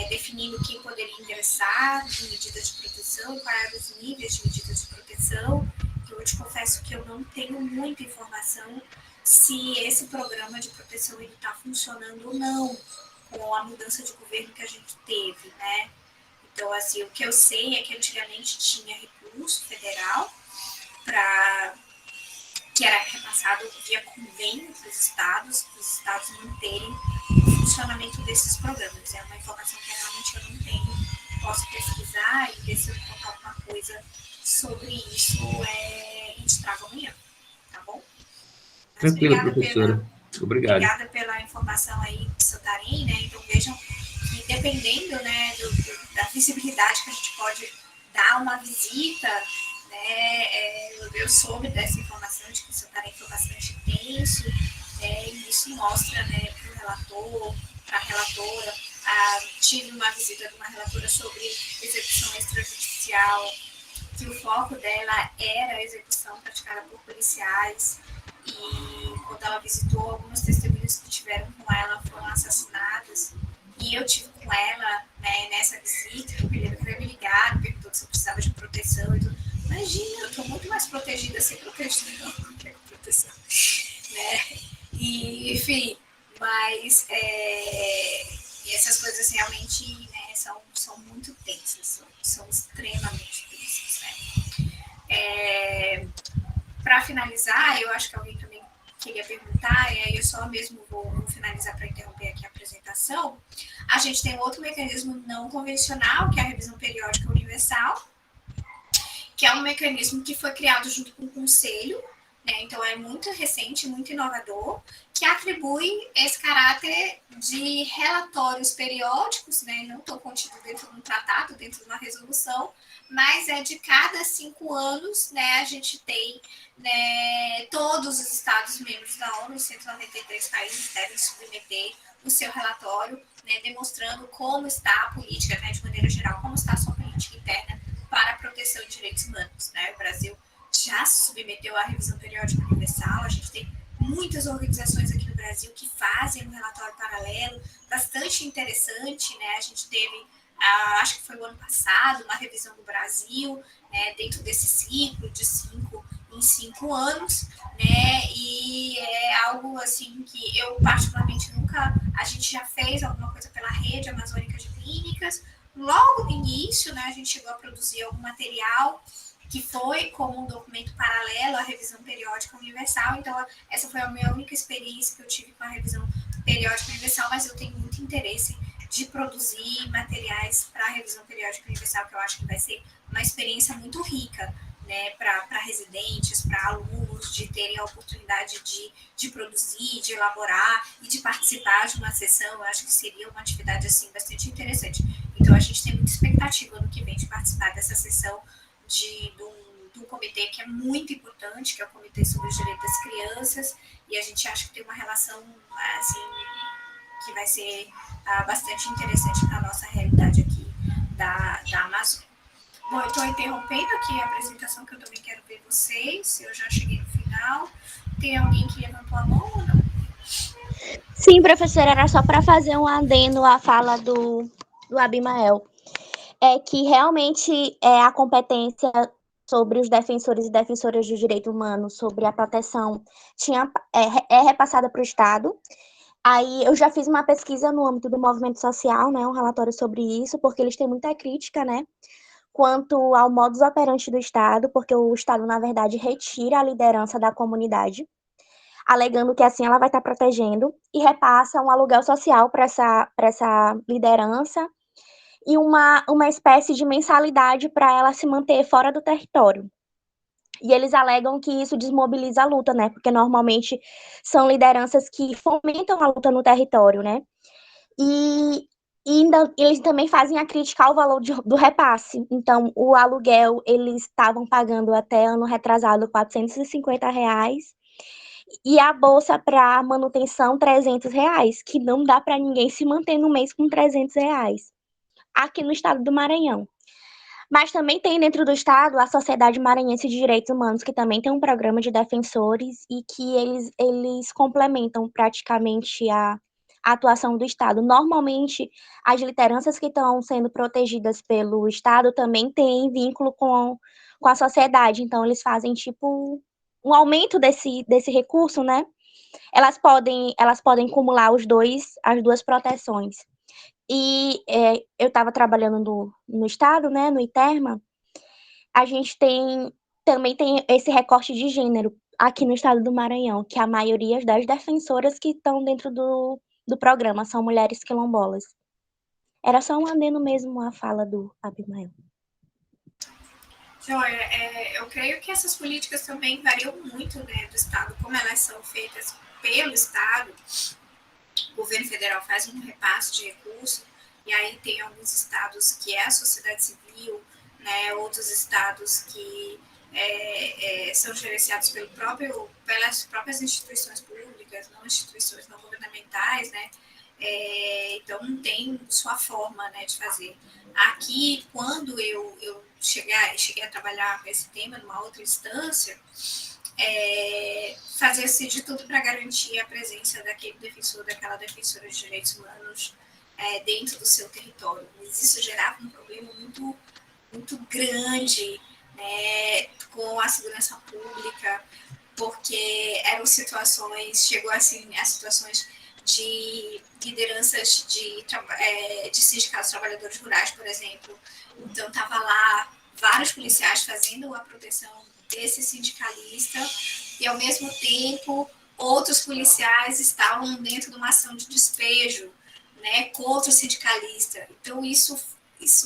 definindo quem poderia ingressar de medidas de proteção, quais eram os níveis de medidas de proteção. Eu te confesso que eu não tenho muita informação se esse programa de proteção está funcionando ou não, com a mudança de governo que a gente teve, Então, assim, o que eu sei é que antigamente tinha recurso federal que era repassado via convênio para os estados manterem o funcionamento desses programas. É uma informação que realmente eu não tenho, posso pesquisar e ver se eu contar alguma coisa sobre isso e te trago amanhã, tá bom? Mas tranquilo, professora. Obrigado. Obrigada pela informação aí de Santarém, Então vejam que dependendo, da visibilidade que a gente pode dar uma visita, eu soube dessa informação de que Santarém foi bastante intenso, e isso mostra, para o relator, para a relatora. Tive uma visita de uma relatora sobre execução extrajudicial, que o foco dela era a execução praticada por policiais, e quando ela visitou, algumas testemunhas que tiveram com ela foram assassinadas, e eu tive com ela nessa visita, porque até me ligaram, perguntou se eu precisava de proteção e tudo. Imagina, eu estou muito mais protegida sem proteção do que com proteção, E, enfim, Mas essas coisas realmente, né, são muito tensas, são extremamente tensas. Né? Para finalizar, eu acho que alguém também queria perguntar, e aí eu só mesmo vou finalizar para interromper aqui a apresentação. A gente tem outro mecanismo não convencional, que é a revisão periódica universal, que é um mecanismo que foi criado junto com o Conselho, né? Então é muito recente, muito inovador, que atribui esse caráter de relatórios periódicos, né? Não estão contidos dentro de um tratado, dentro de uma resolução, mas é de cada 5 anos, né? A gente tem, né, todos os Estados-membros da ONU, 193 países devem submeter o seu relatório, né, demonstrando como está a política, né, de maneira geral, como está a sua política interna para a proteção de direitos humanos. Né? O Brasil já se submeteu à revisão periódica universal, a gente tem muitas organizações aqui no Brasil que fazem um relatório paralelo, bastante interessante, né? A gente teve, acho que foi o ano passado, uma revisão no Brasil, né, dentro desse ciclo de 5 em 5 anos, né? E é algo assim que eu particularmente nunca, a gente já fez alguma coisa pela Rede Amazônica de Clínicas. Logo no início, né, a gente chegou a produzir algum material que foi como um documento paralelo à revisão periódica universal. Então, essa foi a minha única experiência que eu tive com a revisão periódica universal, mas eu tenho muito interesse de produzir materiais para a revisão periódica universal, que eu acho que vai ser uma experiência muito rica, né, para residentes, para alunos, de terem a oportunidade de produzir, de elaborar e de participar de uma sessão. Eu acho que seria uma atividade assim, bastante interessante. Então, a gente tem muita expectativa no que vem de participar dessa sessão de um comitê que é muito importante, que é o Comitê sobre os Direitos das Crianças, e a gente acha que tem uma relação assim, que vai ser bastante interessante para a nossa realidade aqui da Amazônia. Bom, eu estou interrompendo aqui a apresentação, que eu também quero ver vocês. Eu já cheguei no final. Tem alguém que levantou a mão ou não? Sim, professora, era só para fazer um adendo à fala do Abimael. É que realmente a competência sobre os defensores e defensoras dos direitos humanos, sobre a proteção, é repassada para o Estado. Aí eu já fiz uma pesquisa no âmbito do movimento social, né, um relatório sobre isso, porque eles têm muita crítica, né, quanto ao modus operandi do Estado, porque o Estado, na verdade, retira a liderança da comunidade, alegando que assim ela vai estar protegendo, e repassa um aluguel social para essa liderança, e uma espécie de mensalidade para ela se manter fora do território. E eles alegam que isso desmobiliza a luta, né? Porque normalmente são lideranças que fomentam a luta no território, né? E ainda eles também fazem a crítica ao valor do repasse. Então, o aluguel, eles estavam pagando até ano retrasado R$450, e a bolsa para manutenção R$300, que não dá para ninguém se manter no mês com R$300, aqui no estado do Maranhão. Mas também tem dentro do estado a Sociedade Maranhense de Direitos Humanos, que também tem um programa de defensores e que eles complementam praticamente a atuação do estado. Normalmente, as lideranças que estão sendo protegidas pelo estado também têm vínculo com a sociedade, então eles fazem tipo um aumento desse recurso, né? Elas podem acumular as duas proteções. E eu estava trabalhando no estado, né, no ITERMA, a gente também tem esse recorte de gênero aqui no estado do Maranhão, que a maioria das defensoras que estão dentro do programa são mulheres quilombolas. Era só um adendo mesmo à fala do Abimael. Joia, eu creio que essas políticas também variam muito, né, do estado, como elas são feitas pelo estado. O governo federal faz um repasse de recursos, e aí tem alguns estados que é a sociedade civil, né, outros estados que são gerenciados pelas próprias instituições públicas, não instituições não governamentais, né, então tem sua forma, né, de fazer. Aqui, quando eu cheguei a trabalhar com esse tema numa outra instância, fazer-se de tudo para garantir a presença daquele defensor, daquela defensora de direitos humanos dentro do seu território. Mas isso gerava um problema muito, muito grande, né, com a segurança pública, porque eram situações, chegou assim, a situações de lideranças de sindicatos de trabalhadores rurais, por exemplo. Então, estava lá vários policiais fazendo a proteção desse sindicalista e, ao mesmo tempo, outros policiais estavam dentro de uma ação de despejo, né, contra o sindicalista. Então, isso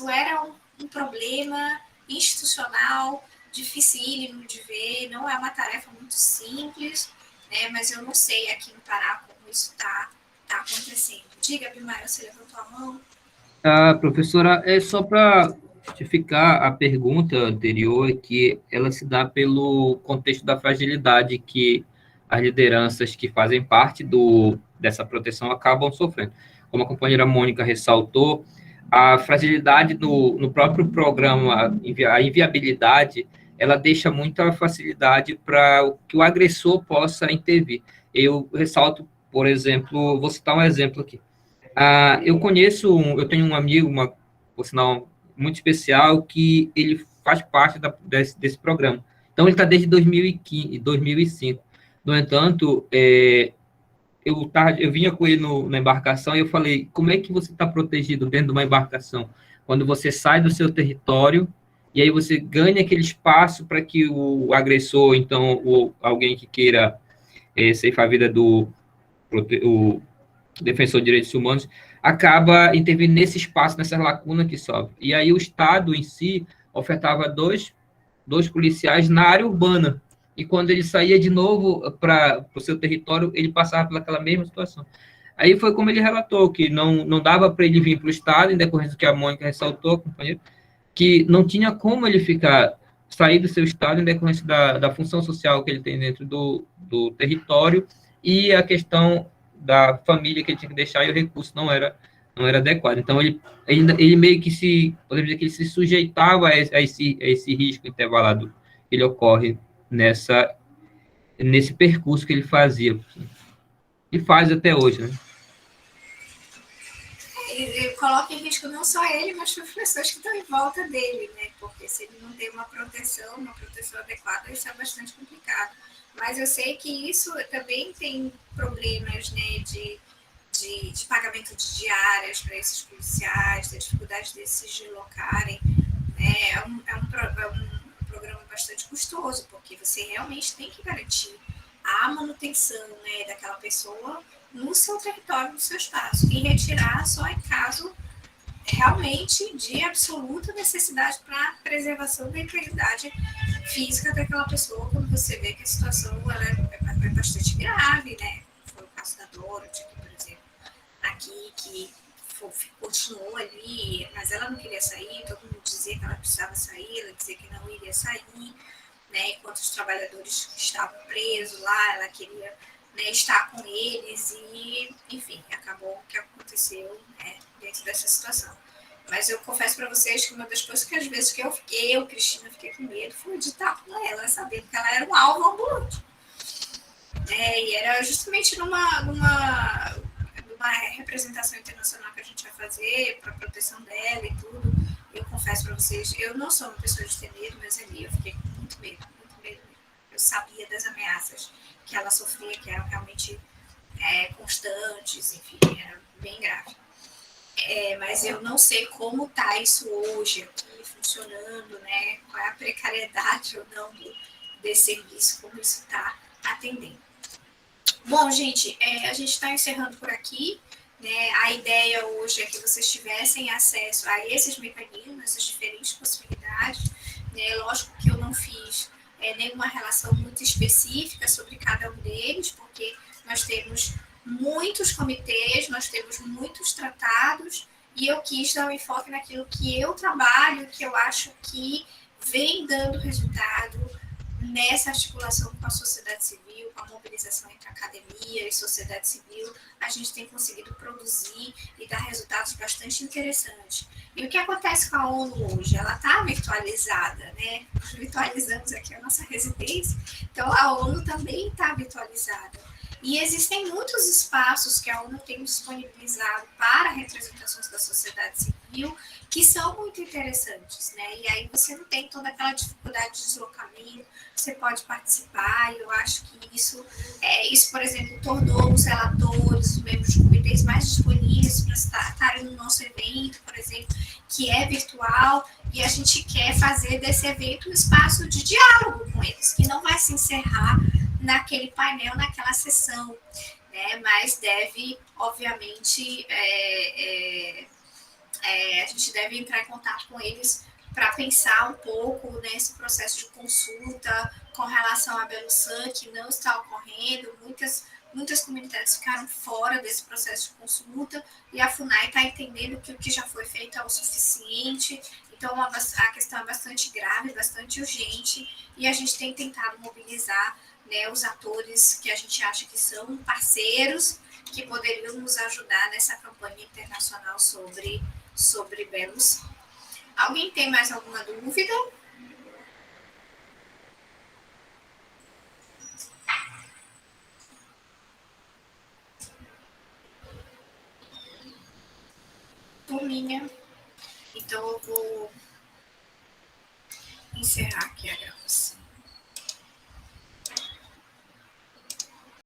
era um problema institucional dificílimo de ver, não é uma tarefa muito simples, né, mas eu não sei aqui no Pará como isso está acontecendo. Diga, Abimael, você levantou a mão? Professora, é só para justificar a pergunta anterior, que ela se dá pelo contexto da fragilidade que as lideranças que fazem parte dessa proteção acabam sofrendo. Como a companheira Mônica ressaltou, a fragilidade no próprio programa, a inviabilidade, ela deixa muita facilidade para que o agressor possa intervir. Eu ressalto, por exemplo, vou citar um exemplo aqui. Eu tenho um amigo, por sinal, muito especial, que ele faz parte desse programa. Então, ele está desde 2005. No entanto, eu vinha com ele na embarcação e eu falei, como é que você está protegido dentro de uma embarcação? Quando você sai do seu território e aí você ganha aquele espaço para que o agressor, então, ou alguém que queira ceifar a vida do defensor de direitos humanos, acaba intervindo nesse espaço, nessa lacuna que sofre. E aí o Estado em si ofertava dois policiais na área urbana, e quando ele saía de novo para o seu território, ele passava pelaquela mesma situação. Aí foi como ele relatou, que não dava para ele vir para o Estado, em decorrência do que a Mônica ressaltou, companheiro, que não tinha como ele sair do seu Estado em decorrência da função social que ele tem dentro do território, e a questão da família que ele tinha que deixar, e o recurso não era adequado. Então, ele meio que podemos dizer que ele se sujeitava a esse risco intervalado que ele ocorre nesse percurso que ele fazia. E faz até hoje, né? Ele coloca em risco não só ele, mas as pessoas que estão em volta dele, né? Porque se ele não tem uma proteção adequada, isso é bastante complicado. Mas eu sei que isso também tem problemas, né, de pagamento de diárias para esses policiais, da dificuldade deles se deslocarem. É um programa bastante custoso, porque você realmente tem que garantir a manutenção, né, daquela pessoa no seu território, no seu espaço, e retirar só em caso realmente de absoluta necessidade para a preservação da integridade física daquela pessoa, quando você vê que a situação ela é bastante grave, né? Foi o caso da Dorothy, por exemplo, aqui, que continuou ali, mas ela não queria sair, todo mundo dizia que ela precisava sair, ela dizia que não iria sair, né? Enquanto os trabalhadores estavam presos lá, ela queria, né, estar com eles e, enfim, acabou o que aconteceu, né, dentro dessa situação. Mas eu confesso para vocês que uma das coisas que às vezes que Cristina, fiquei com medo foi de estar com ela, sabendo que ela era um alvo ambulante. E era justamente numa representação internacional que a gente ia fazer para a proteção dela e tudo. Eu confesso para vocês, eu não sou uma pessoa de ter medo, mas ali eu fiquei com muito medo. Eu sabia das ameaças que ela sofria, que eram realmente constantes, enfim, era bem grave. Mas eu não sei como está isso hoje aqui, funcionando, né? Qual é a precariedade ou não desse serviço, como isso está atendendo. Bom, gente, a gente está encerrando por aqui, né? A ideia hoje é que vocês tivessem acesso a esses mecanismos, essas diferentes possibilidades, né? Lógico que eu não fiz nenhuma relação muito específica sobre cada um deles, porque nós temos muitos comitês, nós temos muitos tratados, e eu quis dar um enfoque naquilo que eu trabalho, que eu acho que vem dando resultado nessa articulação com a sociedade civil, com a mobilização entre academia e sociedade civil. A gente tem conseguido produzir e dar resultados bastante interessantes. E o que acontece com a ONU hoje? Ela está virtualizada, né? Nós virtualizamos aqui a nossa residência, então a ONU também está virtualizada. E existem muitos espaços que a ONU tem disponibilizado para representações da sociedade civil que são muito interessantes, né? E aí você não tem toda aquela dificuldade de deslocamento, você pode participar, e eu acho que isso, por exemplo, tornou os relatores, os membros de comitês mais disponíveis para estarem no nosso evento, por exemplo, que é virtual, e a gente quer fazer desse evento um espaço de diálogo com eles, que não vai se encerrar naquele painel, naquela sessão, né? Mas deve, obviamente, a gente deve entrar em contato com eles para pensar um pouco nesse processo de consulta com relação à Belusan, que não está ocorrendo, muitas comunidades ficaram fora desse processo de consulta, e a FUNAI está entendendo que o que já foi feito é o suficiente, então a questão é bastante grave, bastante urgente, e a gente tem tentado mobilizar, né, os atores que a gente acha que são parceiros, que poderiam nos ajudar nessa campanha internacional sobre Belusan. Alguém tem mais alguma dúvida? Turminha. Então eu vou encerrar aqui a gravação.